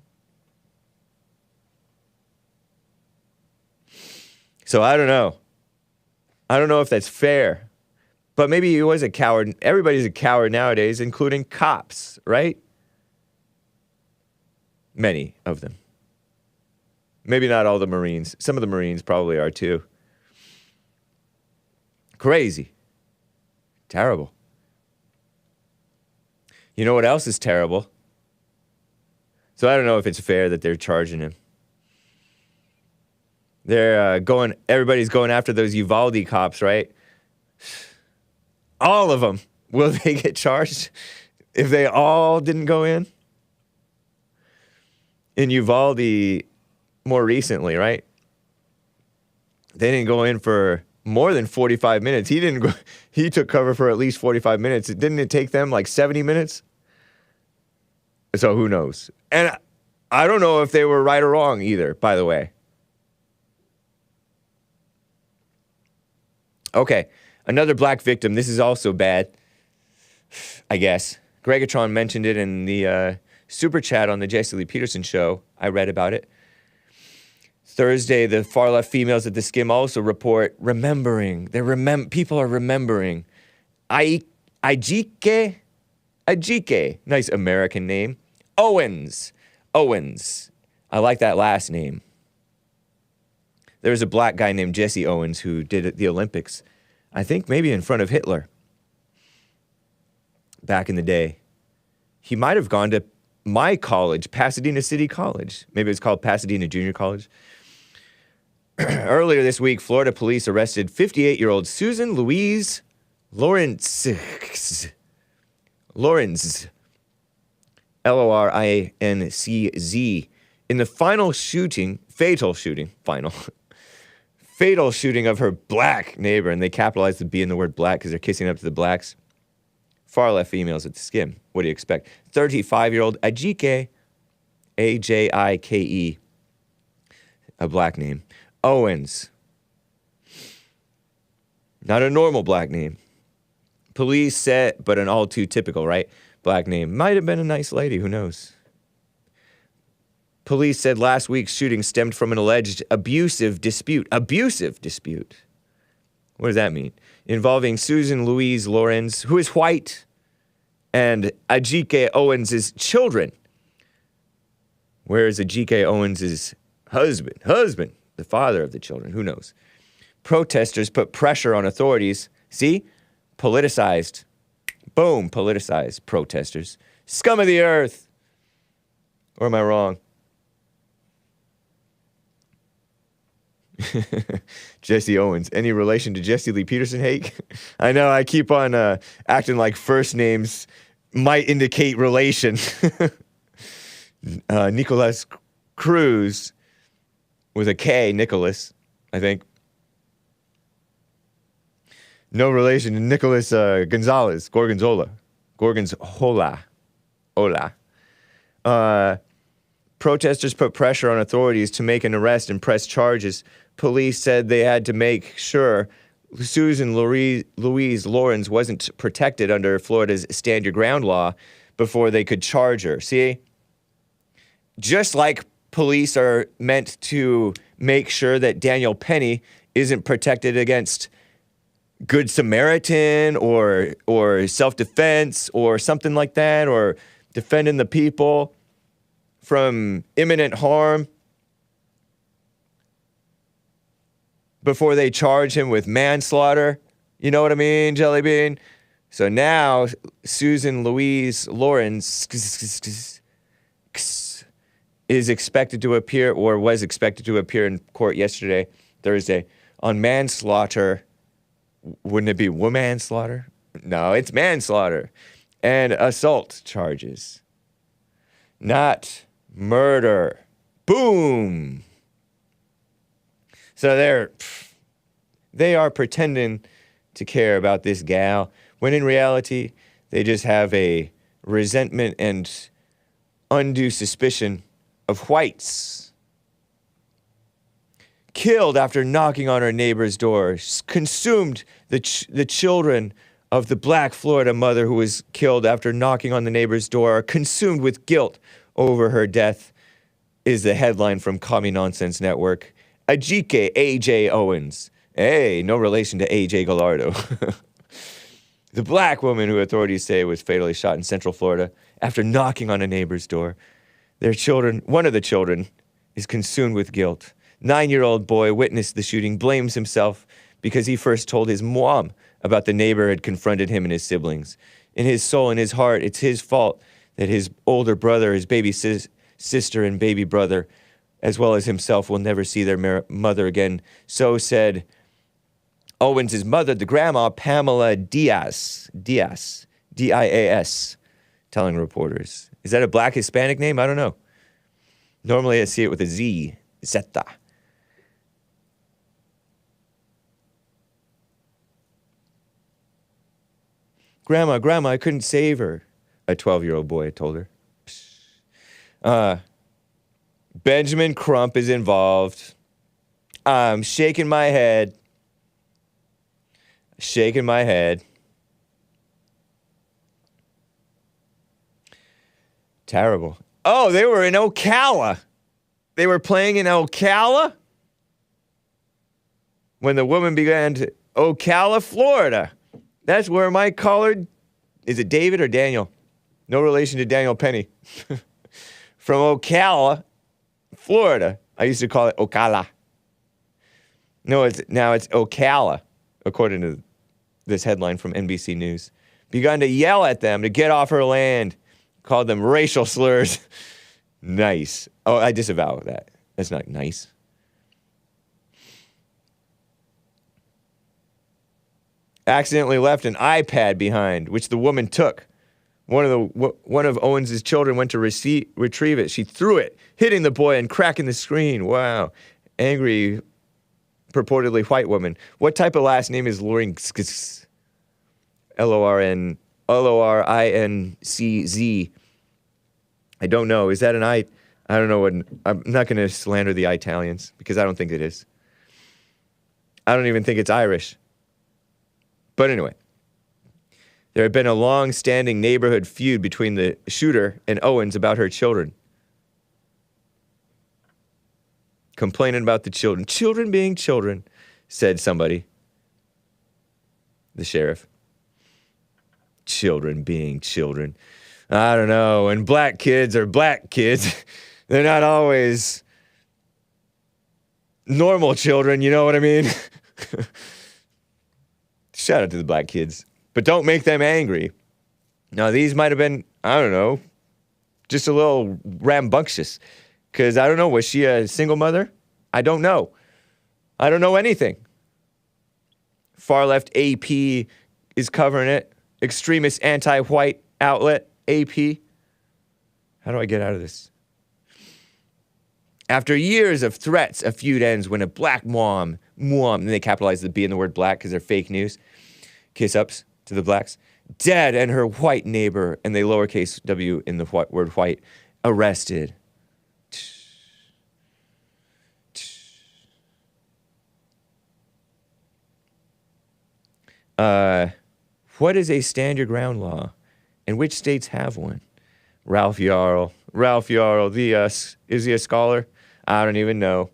[SPEAKER 1] So I don't know. I don't know if that's fair. But maybe he was a coward. Everybody's a coward nowadays, including cops, right? Many of them. Maybe not all the Marines. Some of the Marines probably are too. Crazy. Terrible. You know what else is terrible? So I don't know if it's fair that they're charging him. They're everybody's going after those Uvalde cops, right? All of them. Will they get charged if they all didn't go in? In Uvalde, more recently, right? They didn't go in for more than 45 minutes. He took cover for at least 45 minutes. Didn't it take them like 70 minutes? So who knows? And I don't know if they were right or wrong either, by the way. Okay, another black victim. This is also bad, I guess. Gregatron mentioned it in the super chat on the Jesse Lee Peterson show. I read about it. Thursday, the far-left females at the Skim also report remembering. People are remembering. Ajike, nice American name. Owens. I like that last name. There was a black guy named Jesse Owens who did the Olympics, I think maybe in front of Hitler, back in the day. He might have gone to my college, Pasadena City College. Maybe it's called Pasadena Junior College. Earlier this week, Florida police arrested 58-year-old Susan Louise Lorincz, Lorincz, in the fatal shooting of her black neighbor, and they capitalized the B in the word black because they're kissing up to the blacks. Far-left females at the Skim. What do you expect? 35-year-old Ajike, Ajike, a black name. Owens. Not a normal black name. Police said, but an all too typical, right? Black name. Might have been a nice lady, who knows? Police said last week's shooting stemmed from an alleged abusive dispute. Abusive dispute. What does that mean? Involving Susan Louise Lorincz, who is white, and Ajike Owens' children. Where is Ajike Owens' husband, the father of the children? Who knows? Protesters put pressure on authorities. See? Politicized. Boom, politicized protesters. Scum of the earth. Or am I wrong? Jesse Owens. Any relation to Jesse Lee Peterson, Hake? I know, I keep on acting like first names might indicate relation. Nicolas Cruz with a K, Nicholas, I think. No relation to Nicholas Gonzalez, Gorgonzola. Protesters put pressure on authorities to make an arrest and press charges. Police said they had to make sure Susan Louise Lorincz wasn't protected under Florida's Stand Your Ground law before they could charge her. See? Just like police are meant to make sure that Daniel Penny isn't protected against Good Samaritan or self-defense or something like that, or defending the people from imminent harm before they charge him with manslaughter. You know what I mean, Jelly Bean? So now Susan Louise Lorincz is expected to appear, or was expected to appear in court yesterday, Thursday, on manslaughter. Wouldn't it be womanslaughter? No, it's manslaughter. And assault charges. Not murder. Boom. So they are pretending to care about this gal, when in reality, they just have a resentment and undue suspicion of whites. Killed after knocking on her neighbor's door. Consumed the children of the black Florida mother who was killed after knocking on the neighbor's door. Consumed with guilt over her death is the headline from Commie Nonsense Network. Ajike A.J. Owens. Hey, no relation to A.J. Gallardo. The black woman who authorities say was fatally shot in Central Florida after knocking on a neighbor's door. Their children, one of the children, is consumed with guilt. 9-year-old boy witnessed the shooting, blames himself because he first told his mom about the neighbor had confronted him and his siblings. In his soul, in his heart, it's his fault that his older brother, his baby sister and baby brother, as well as himself, will never see their mother again. So said Owens' mother, the grandma, Pamela Diaz, D-I-A-S, telling reporters. Is that a black Hispanic name? I don't know. Normally I see it with a Z, Zeta. Grandma, I couldn't save her, a 12-year-old boy told her. Benjamin Crump is involved. I'm shaking my head. Terrible. Oh, they were in Ocala. They were playing in Ocala when the woman began to Ocala, Florida. That's where my caller, is it David or Daniel? No relation to Daniel Penny. From Ocala, Florida. I used to call it Ocala. No, now it's Ocala, according to this headline from NBC News. Begun to yell at them to get off her land. Called them racial slurs. Nice. Oh, I disavow that. That's not nice. Accidentally left an iPad behind, which the woman took. One of Owens' children went to retrieve it. She threw it, hitting the boy and cracking the screen. Wow. Angry, purportedly white woman. What type of last name is Lorincz? Lorincz. I don't know. Is that an I? I don't know. I'm not going to slander the Italians because I don't think it is. I don't even think it's Irish. But anyway, there had been a long-standing neighborhood feud between the shooter and Owens about her children. Complaining about the children. Children being children, said somebody. The sheriff. Children being children. I don't know. And black kids are black kids. They're not always normal children, you know what I mean? Shout out to the black kids. But don't make them angry. Now, these might have been, I don't know, just a little rambunctious. Because I don't know, was she a single mother? I don't know. I don't know anything. Far left AP is covering it. Extremist anti-white outlet AP. How do I get out of this? After years of threats, a feud ends when a black mom, and they capitalize the B in the word black because they're fake news. Kiss ups to the blacks. Dad and her white neighbor, and they lowercase W in the word white, arrested. What is a stand your ground law, and which states have one? Ralph Yarl, is he a scholar? I don't even know.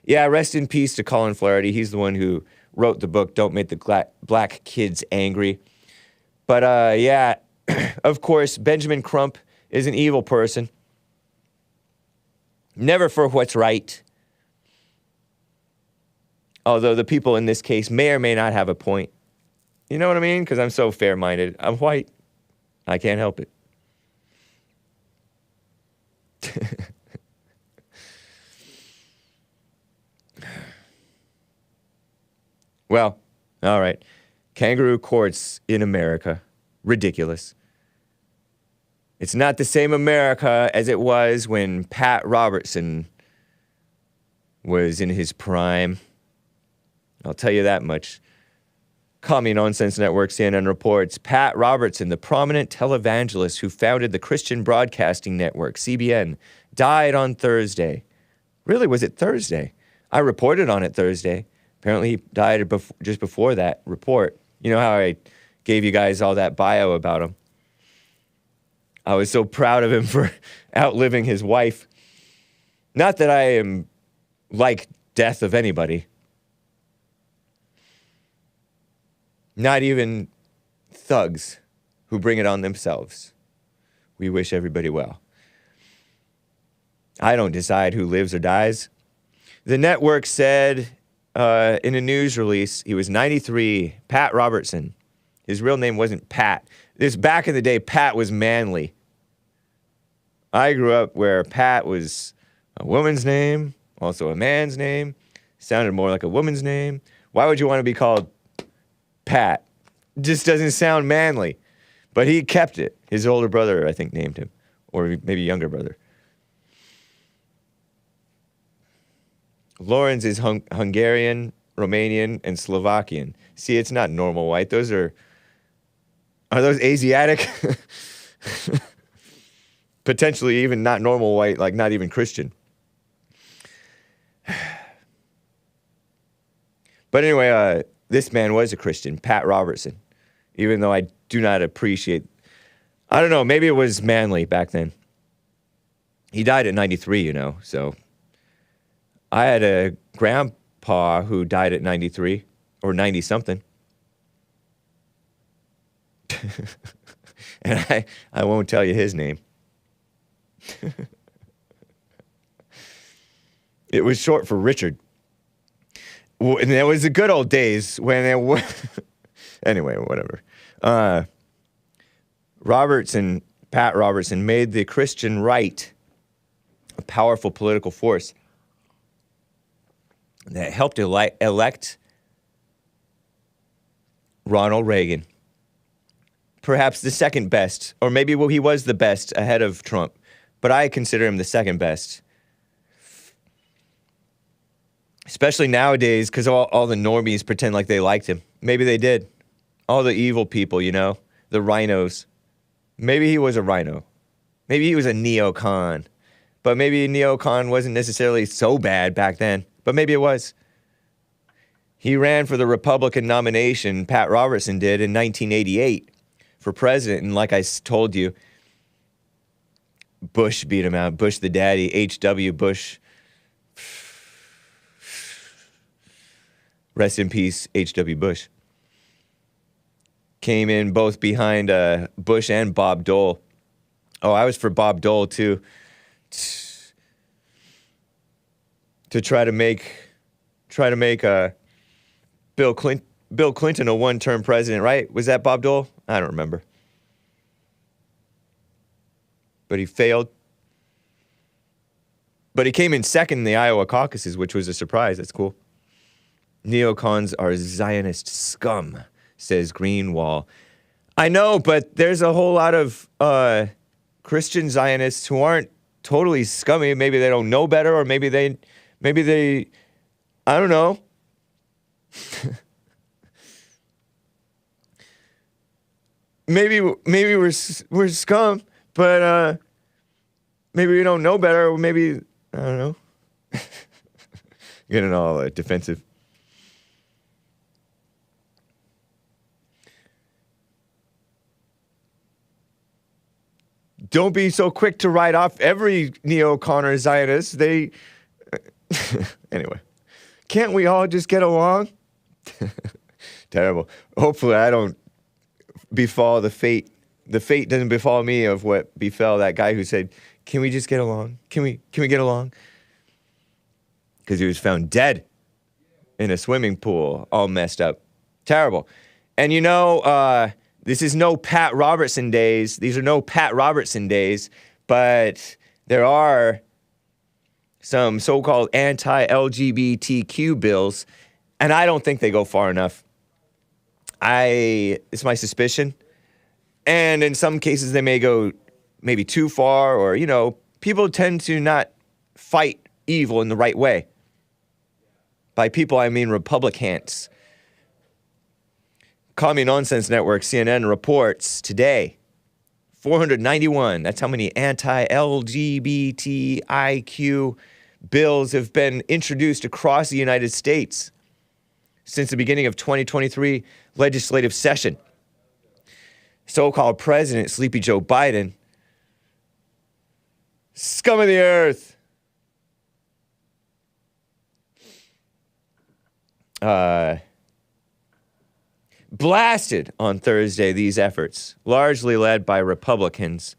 [SPEAKER 1] Yeah, rest in peace to Colin Flaherty. He's the one who wrote the book, Don't Make the Black Kids Angry. But yeah, of course, Benjamin Crump is an evil person. Never for what's right. Although the people in this case may or may not have a point. You know what I mean? Because I'm so fair-minded. I'm white. I can't help it. Well, all right. Kangaroo courts in America. Ridiculous. It's not the same America as it was when Pat Robertson was in his prime. I'll tell you that much. Commie Nonsense Network CNN reports Pat Robertson, the prominent televangelist who founded the Christian Broadcasting Network, CBN, died on Thursday. Really, was it Thursday? I reported on it Thursday. Apparently, he died just before that report. You know how I gave you guys all that bio about him? I was so proud of him for outliving his wife. Not that I am like death of anybody. Not even thugs who bring it on themselves. We wish everybody well. I don't decide who lives or dies. The network said in a news release, he was 93, Pat Robertson. His real name wasn't Pat. This back in the day, Pat was manly. I grew up where Pat was a woman's name, also a man's name. Sounded more like a woman's name. Why would you want to be called Pat? Just doesn't sound manly. But he kept it. His older brother, I think, named him. Or maybe younger brother. Lorincz is Hungarian, Romanian, and Slovakian. See, it's not normal white. Those are those Asiatic? Potentially even not normal white, like not even Christian. But anyway, this man was a Christian, Pat Robertson. Even though I do not appreciate, I don't know, maybe it was manly back then. He died at 93, you know, so. I had a grandpa who died at 93, or 90-something. And I won't tell you his name. It was short for Richard. And it was the good old days when it was... Anyway, whatever. Pat Robertson made the Christian right a powerful political force that helped elect Ronald Reagan. Perhaps the second best, or maybe he was the best ahead of Trump, but I consider him the second best. Especially nowadays, because all the normies pretend like they liked him. Maybe they did. All the evil people, you know, the rhinos. Maybe he was a rhino. Maybe he was a neocon. But maybe neocon wasn't necessarily so bad back then. But maybe it was. He ran for the Republican nomination, Pat Robertson did, in 1988 for president. And like I told you, Bush beat him out. Bush the daddy, H.W. Bush. Rest in peace, H.W. Bush. Came in both behind Bush and Bob Dole. Oh, I was for Bob Dole, too. to try to make Bill Clinton a one-term president, right? Was that Bob Dole? I don't remember. But he failed. But he came in second in the Iowa caucuses, which was a surprise. That's cool. Neocons are Zionist scum, says Greenwall. I know, but there's a whole lot of Christian Zionists who aren't totally scummy. Maybe they don't know better, or maybe they, I don't know. maybe we're scum, but maybe we don't know better, or maybe, I don't know. Getting all defensive. Don't be so quick to write off every neocon or Zionist. They, anyway, can't we all just get along? Terrible. Hopefully I don't befall the fate. The fate doesn't befall me of what befell that guy who said, can we just get along? Can we get along? Because he was found dead in a swimming pool, all messed up. Terrible. And you know, this is no Pat Robertson days. These are no Pat Robertson days, but there are some so-called anti-LGBTQ bills, and I don't think they go far enough. It's my suspicion. And in some cases, they may go maybe too far, or, you know, people tend to not fight evil in the right way. By people, I mean Republicans. Commie Nonsense Network, CNN, reports today, 491, that's how many anti-LGBTIQ bills have been introduced across the United States since the beginning of 2023 legislative session. So-called President Sleepy Joe Biden, scum of the earth, blasted on Thursday these efforts, largely led by Republicans,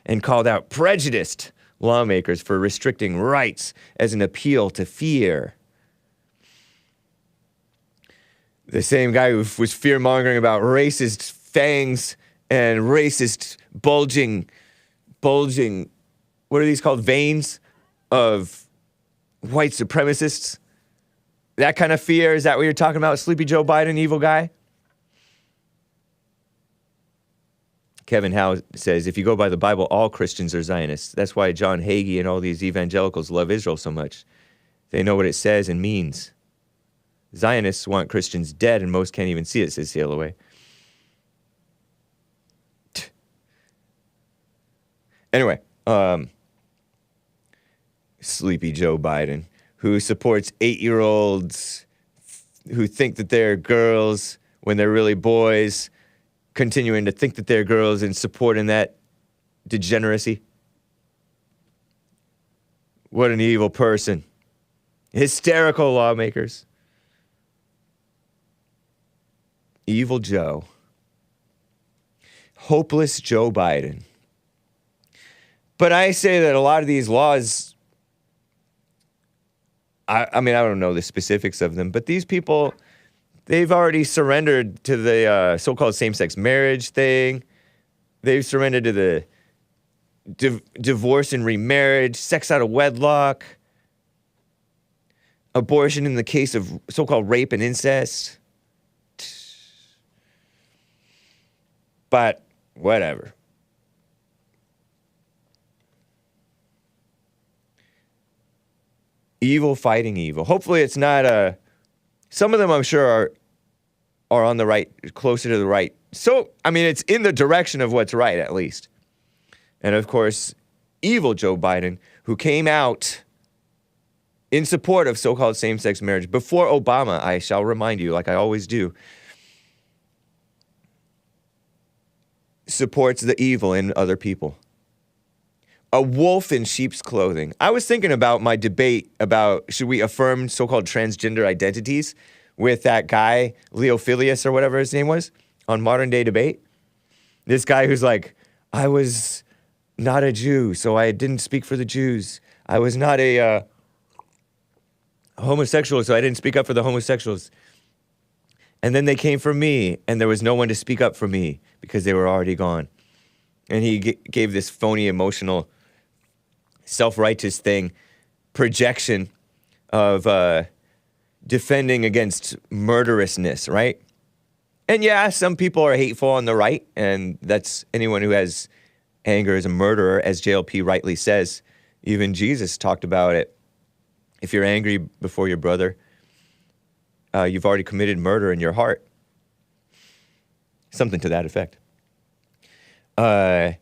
[SPEAKER 1] and called out prejudiced lawmakers for restricting rights as an appeal to fear. The same guy who was fear-mongering about racist fangs and racist bulging, what are these called? Veins of white supremacists. That kind of fear, is that what you're talking about, Sleepy Joe Biden, evil guy? Kevin Howe says, if you go by the Bible, all Christians are Zionists. That's why John Hagee and all these evangelicals love Israel so much. They know what it says and means. Zionists want Christians dead, and most can't even see it, says Sail Away. Anyway, Sleepy Joe Biden, who supports 8-year-olds who think that they're girls when they're really boys, continuing to think that they're girls and supporting that degeneracy. What an evil person. Hysterical lawmakers. Evil Joe. Hopeless Joe Biden. But I say that a lot of these laws, I mean, I don't know the specifics of them, but these people, they've already surrendered to the so-called same-sex marriage thing. They've surrendered to the divorce and remarriage, sex out of wedlock, abortion in the case of so-called rape and incest. But whatever. Evil fighting evil. Hopefully it's not some of them I'm sure are on the right, closer to the right. So, I mean, it's in the direction of what's right, at least. And of course, evil Joe Biden, who came out in support of so-called same-sex marriage before Obama, I shall remind you, like I always do, supports the evil in other people. A wolf in sheep's clothing. I was thinking about my debate about should we affirm so-called transgender identities with that guy, Leophilius or whatever his name was, on Modern Day Debate. This guy who's like, I was not a Jew, so I didn't speak for the Jews. I was not a homosexuals, so I didn't speak up for the homosexuals. And then they came for me, and there was no one to speak up for me because they were already gone. And he gave this phony, emotional, self-righteous thing, projection of defending against murderousness, right? And yeah, some people are hateful on the right, and that's anyone who has anger is a murderer, as JLP rightly says. Even Jesus talked about it. If you're angry before your brother, you've already committed murder in your heart. Something to that effect. But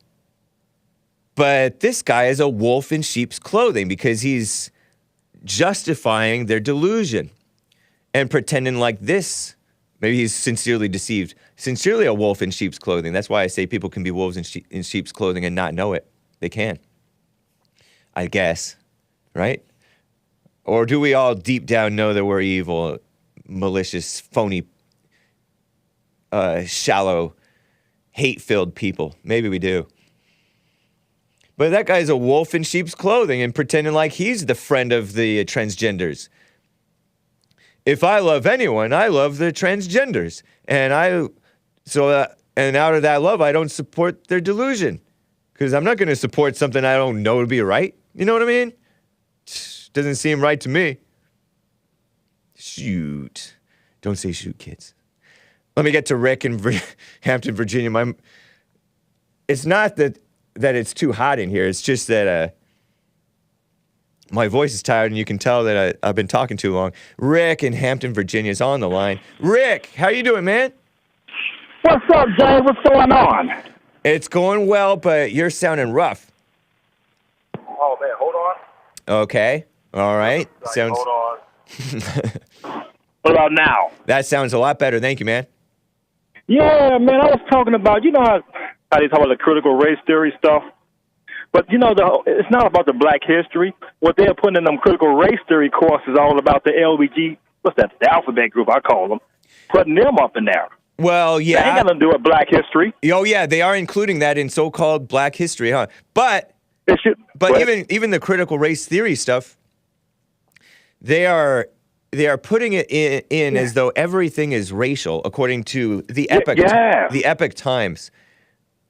[SPEAKER 1] this guy is a wolf in sheep's clothing because he's justifying their delusion and pretending like this. Maybe he's sincerely deceived. Sincerely a wolf in sheep's clothing. That's why I say people can be wolves in sheep's clothing and not know it. They can. I guess. Right? Or do we all deep down know that we're evil, malicious, phony, shallow, hate-filled people? Maybe we do. But that guy's a wolf in sheep's clothing and pretending like he's the friend of the transgenders. If I love anyone, I love the transgenders. And and out of that love, I don't support their delusion. Because I'm not going to support something I don't know to be right. You know what I mean? Doesn't seem right to me. Shoot. Don't say shoot, kids. Let me get to Rick in Hampton, Virginia. It's not that it's too hot in here. It's just that my voice is tired, and you can tell that I've been talking too long. Rick in Hampton, Virginia is on the line. Rick, how you doing, man?
[SPEAKER 5] What's up, Jay? What's going on?
[SPEAKER 1] It's going well, but you're sounding rough.
[SPEAKER 5] Oh, man, hold on.
[SPEAKER 1] Okay. All right. Sounds.
[SPEAKER 5] Hold on. What about now?
[SPEAKER 1] That sounds a lot better. Thank you, man.
[SPEAKER 5] Yeah, man, I was talking about, you know how they talk about the critical race theory stuff? But, you know, it's not about the black history. What they're putting in them critical race theory courses is all about the what's that, the alphabet group, I call them, putting them up in there.
[SPEAKER 1] Well, yeah.
[SPEAKER 5] They ain't got to do with black history.
[SPEAKER 1] Oh, yeah, they are including that in so-called black history, huh? But even the critical race theory stuff, they are putting it in as though everything is racial, according to the Epoch Times.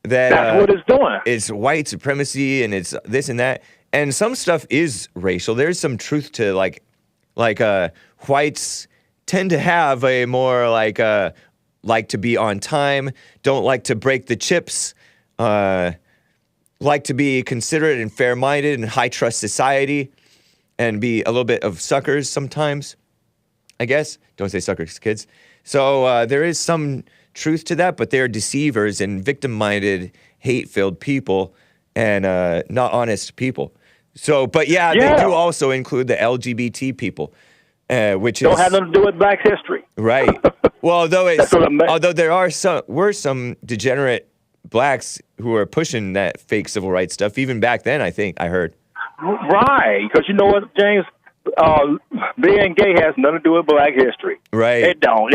[SPEAKER 1] That's
[SPEAKER 5] what it's doing.
[SPEAKER 1] It's white supremacy and it's this and that, and some stuff is racial. There's some truth to like whites tend to have a more like to be on time, don't like to break the chips, like to be considerate and fair-minded and high-trust society, and be a little bit of suckers sometimes, I guess. Don't say suckers, kids. So there is some truth to that, but they're deceivers and victim-minded, hate-filled people and not honest people. So, but yeah, they do also include the LGBT people, which
[SPEAKER 5] don't have nothing to do with black history.
[SPEAKER 1] Right. Well, although there were some degenerate blacks who are pushing that fake civil rights stuff, even back then, I think I heard.
[SPEAKER 5] Right, because you know what, James? Being gay has nothing to do with black history.
[SPEAKER 1] Right.
[SPEAKER 5] It don't.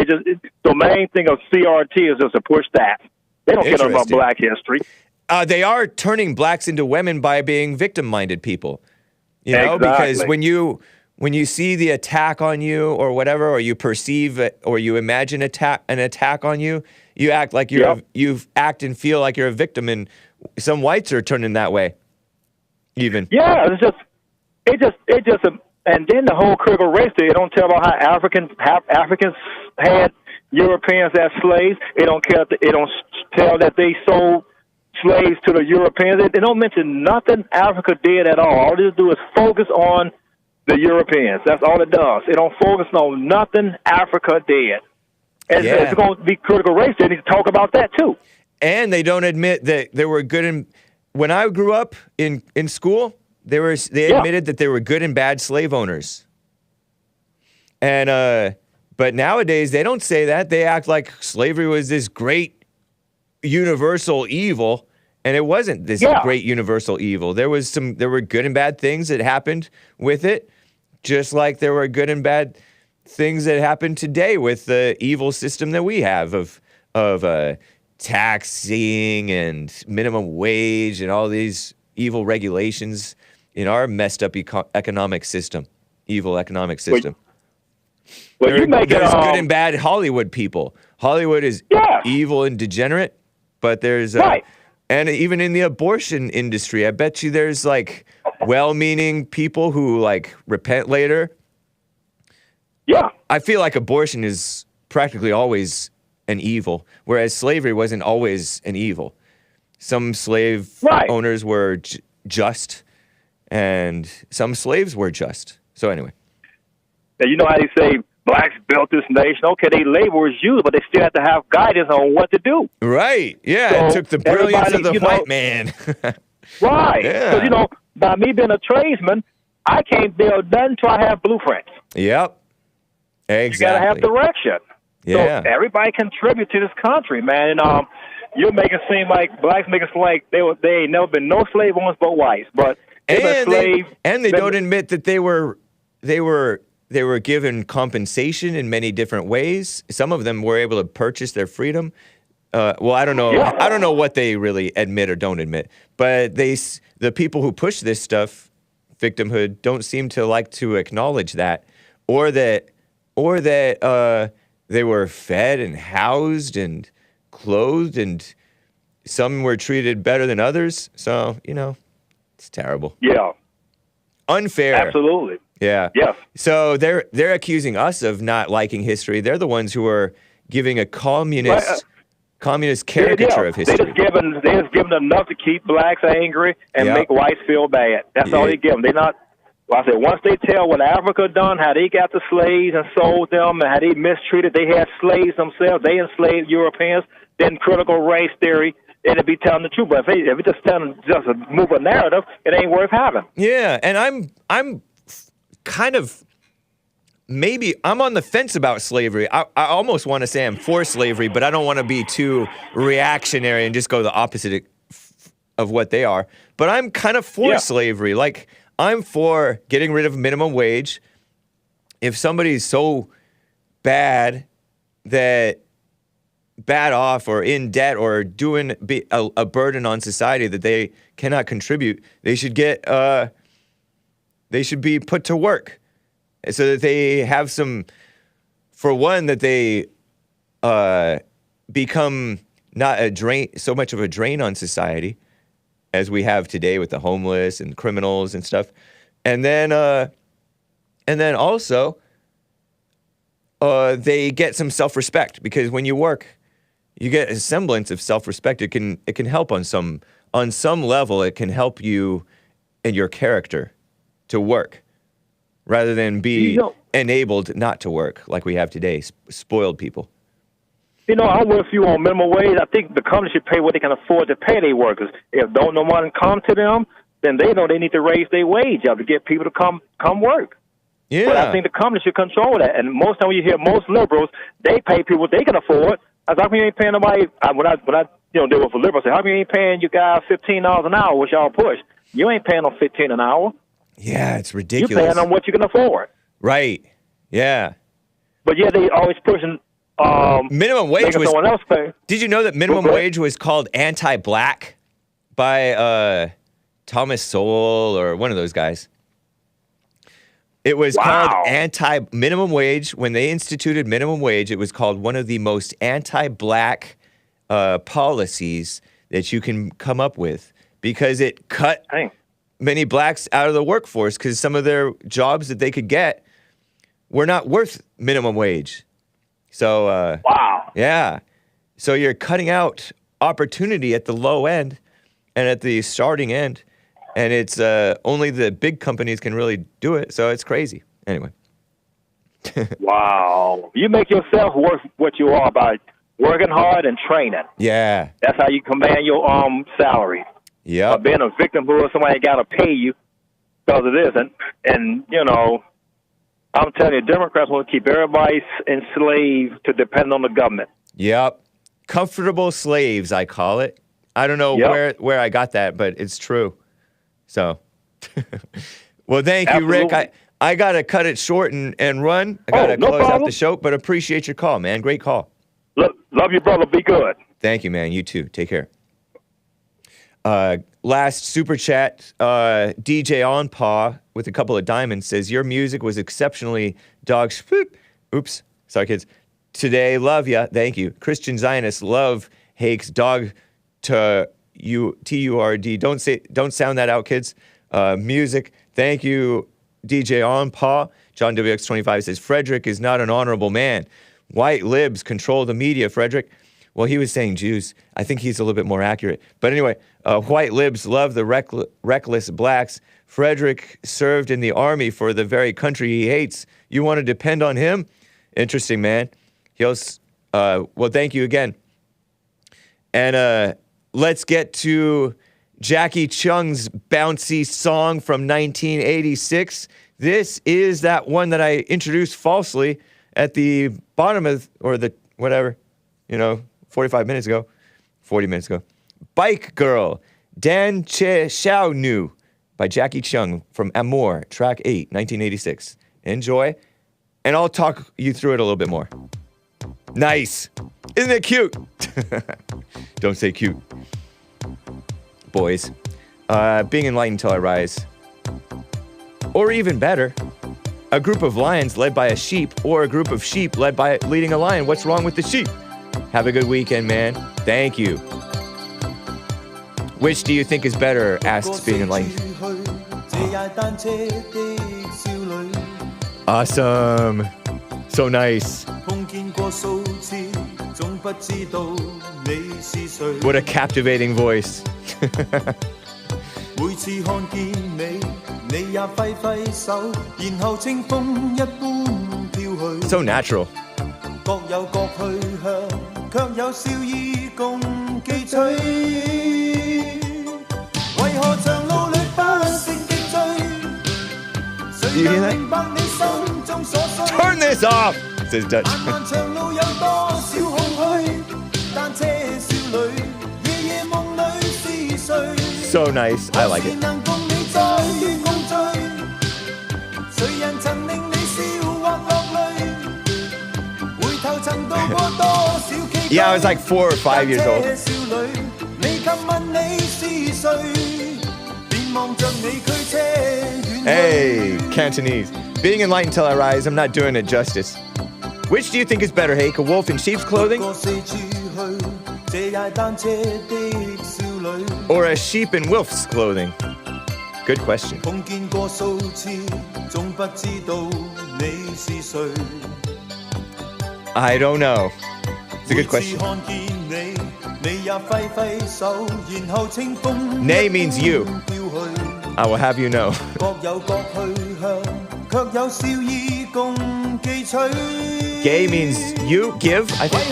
[SPEAKER 5] The main thing of CRT is just to push that. They don't care about black history.
[SPEAKER 1] They are turning blacks into women by being victim-minded people. You know, because when you see the attack on you or whatever, or you perceive it, or you imagine an attack on you, you act like you act and feel like you're a victim, and some whites are turning that way. Even. Yeah,
[SPEAKER 5] it just. And then the whole critical race theory, they don't tell about how Africans had Europeans as slaves. They don't tell that they sold slaves to the Europeans. They don't mention nothing Africa did at all. All they do is focus on the Europeans. That's all it does. They don't focus on nothing Africa did. And if it's going to be critical race, they need to talk about that too.
[SPEAKER 1] And they don't admit that there were good and when I grew up in school, they admitted that there were good and bad slave owners. And but nowadays they don't say that. They act like slavery was this great universal evil, and it wasn't this great universal evil. There were good and bad things that happened with it, just like there were good and bad things that happen today with the evil system that we have of taxing and minimum wage and all these evil regulations in our messed up economic system, evil economic system.
[SPEAKER 5] Well, you make it,
[SPEAKER 1] there's good and bad Hollywood people. Hollywood is evil and degenerate, but there's and even in the abortion industry, I bet you there's like well-meaning people who like repent later.
[SPEAKER 5] Yeah.
[SPEAKER 1] I feel like abortion is practically always an evil, whereas slavery wasn't always an evil. Some slave owners were just, and some slaves were just. So anyway.
[SPEAKER 5] And you know how they say blacks built this nation? Okay, they labor as you, but they still have to have guidance on what to do.
[SPEAKER 1] Right. Yeah,
[SPEAKER 5] so
[SPEAKER 1] it took the brilliance of the white man.
[SPEAKER 5] Right.
[SPEAKER 1] Yeah.
[SPEAKER 5] Because, you know, by me being a tradesman, I can't build nothing until I have blueprints.
[SPEAKER 1] Yep. Exactly.
[SPEAKER 5] You got to have direction.
[SPEAKER 1] Yeah.
[SPEAKER 5] So everybody contribute to this country, man. And you're making it seem like blacks make it seem like they ain't never been no slave owners but whites. But
[SPEAKER 1] they don't admit that they were given compensation in many different ways. Some of them were able to purchase their freedom. Well, I don't know. Yeah. I don't know what they really admit or don't admit. But the people who push this stuff, victimhood, don't seem to like to acknowledge that, or that they were fed and housed and clothed, and some were treated better than others. So, you know, it's terrible.
[SPEAKER 5] Yeah.
[SPEAKER 1] Unfair.
[SPEAKER 5] Absolutely.
[SPEAKER 1] Yeah.
[SPEAKER 5] Yes.
[SPEAKER 1] So they're accusing us of not liking history. They're the ones who are giving a communist caricature of history.
[SPEAKER 5] They just given enough to keep blacks angry and make whites feel bad. That's all they give them. They're not. Well, I said, once they tell what Africa done, how they got the slaves and sold them, and how they mistreated, they had slaves themselves, they enslaved Europeans, then critical race theory, it'd be telling the truth. But if it's just move a narrative, it ain't worth having.
[SPEAKER 1] Yeah, and I'm kind of, maybe, I'm on the fence about slavery. I almost want to say I'm for slavery, but I don't want to be too reactionary and just go the opposite of what they are. But I'm kind of for slavery. Like, I'm for getting rid of minimum wage. If somebody's so bad off or in debt or doing a burden on society that they cannot contribute, they should be put to work so that they have some, for one, that they become not so much of a drain on society as we have today with the homeless and criminals and stuff. And then also, they get some self-respect, because when you work, you get a semblance of self-respect. It can help on some level. It can help you and your character to work, rather than be enabled not to work like we have today, spoiled people.
[SPEAKER 5] You know, I'm with you on minimum wage. I think the company should pay what they can afford to pay their workers. If don't no money come to them, then they know they need to raise their wage up to get people to come work.
[SPEAKER 1] Yeah.
[SPEAKER 5] But I think the company should control that. And most time when you hear most liberals, they pay people what they can afford. I was like, how come you ain't paying nobody? When I deal with a liberal, I say, how come you ain't paying you guys $15 an hour, which y'all push? You ain't paying them $15 an hour.
[SPEAKER 1] Yeah, it's ridiculous.
[SPEAKER 5] You're paying them what you can afford.
[SPEAKER 1] Right. Yeah.
[SPEAKER 5] But yeah, they always pushing
[SPEAKER 1] minimum wage was.
[SPEAKER 5] Someone else pay.
[SPEAKER 1] Did you know that minimum wage was called anti-black by Thomas Sowell or one of those guys? It was called minimum wage. When they instituted minimum wage, it was called one of the most anti-black policies that you can come up with, because it cut many blacks out of the workforce, because some of their jobs that they could get were not worth minimum wage. So, yeah. So you're cutting out opportunity at the low end and at the starting end, and it's only the big companies can really do it. So it's crazy. Anyway.
[SPEAKER 5] Wow. You make yourself worth what you are by working hard and training.
[SPEAKER 1] Yeah.
[SPEAKER 5] That's how you command your salary.
[SPEAKER 1] Yeah.
[SPEAKER 5] Being a victim who somebody got to pay you because of this. And you know, I'm telling you, Democrats want to keep everybody enslaved to depend on the government.
[SPEAKER 1] Yep. Comfortable slaves, I call it. I don't know where I got that, but it's true. So, well, thank you, Rick. I got to cut it short and run. I got to close out the show, but appreciate your call, man. Great call.
[SPEAKER 5] Love you, brother. Be good.
[SPEAKER 1] Thank you, man. You too. Take care. Last super chat, DJ On Paw with a couple of diamonds says, your music was exceptionally dog Oops. Sorry, kids. Today, love ya. Thank you. Christian Zionists love Hake's dog T-U-R-D. Don't sound that out, kids. Music. Thank you, DJ On Pa. John WX25 says, Frederick is not an honorable man. White libs control the media, Frederick. Well, he was saying Jews. I think he's a little bit more accurate. But anyway, white libs love the reckless blacks. Frederick served in the army for the very country he hates. You want to depend on him? Interesting, man. Well, thank you again. And let's get to Jacky Cheung's bouncy song from 1986. This is that one that I introduced falsely at the bottom of, or the, whatever, 40 minutes ago. Bike Girl, Tancha少女 by Jacky Cheung from Amour, track 8, 1986. Enjoy, and I'll talk you through it a little bit more. Nice. Isn't it cute? Don't say cute. Boys, being enlightened till I rise. Or even better, a group of lions led by a sheep, or a group of sheep leading a lion. What's wrong with the sheep? Have a good weekend, man. Thank you. Which do you think is better? Asks being enlightened. Awesome. So nice. What a captivating voice. So natural. Do you hear that? Turn this off, says Dutch. So nice. I like it. Yeah, I was like 4 or 5 years old. Hey, Cantonese. Being enlightened till I rise, I'm not doing it justice. Which do you think is better, Hake? A wolf in sheep's clothing? Or a sheep in wolf's clothing? Good question. I don't know. It's a good question. Nay means you. I will have you know. Gay means you, give, I think.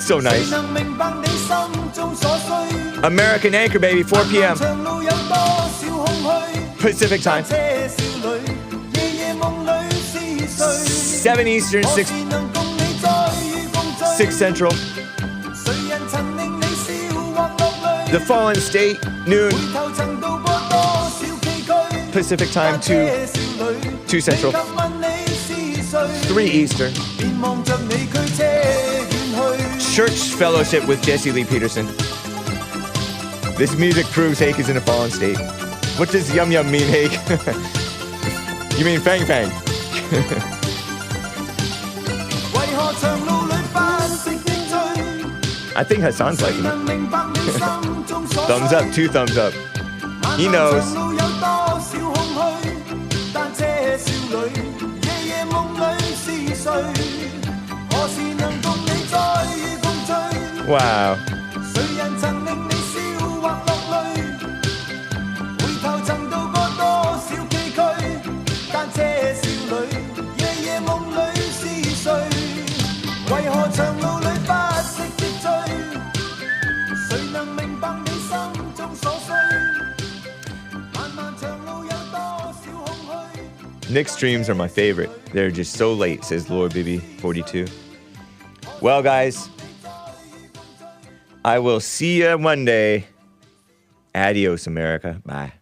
[SPEAKER 1] So nice. American Anchor, baby, 4 p.m. Pacific time. 7 Eastern, 6 Central. The Fallen State, noon. Pacific time, 2 Central. 3 Eastern. Church fellowship with Jesse Lee Peterson. This music proves Hake is in a fallen state. What does yum yum mean, Hake? You mean fang fang. I think Hassan's liking it. Thumbs up, 2 thumbs up. He knows. Wow. Nick's streams are my favorite. They're just so late, says Lord Bibi 42. Well, guys, I will see you Monday. Adios, America. Bye.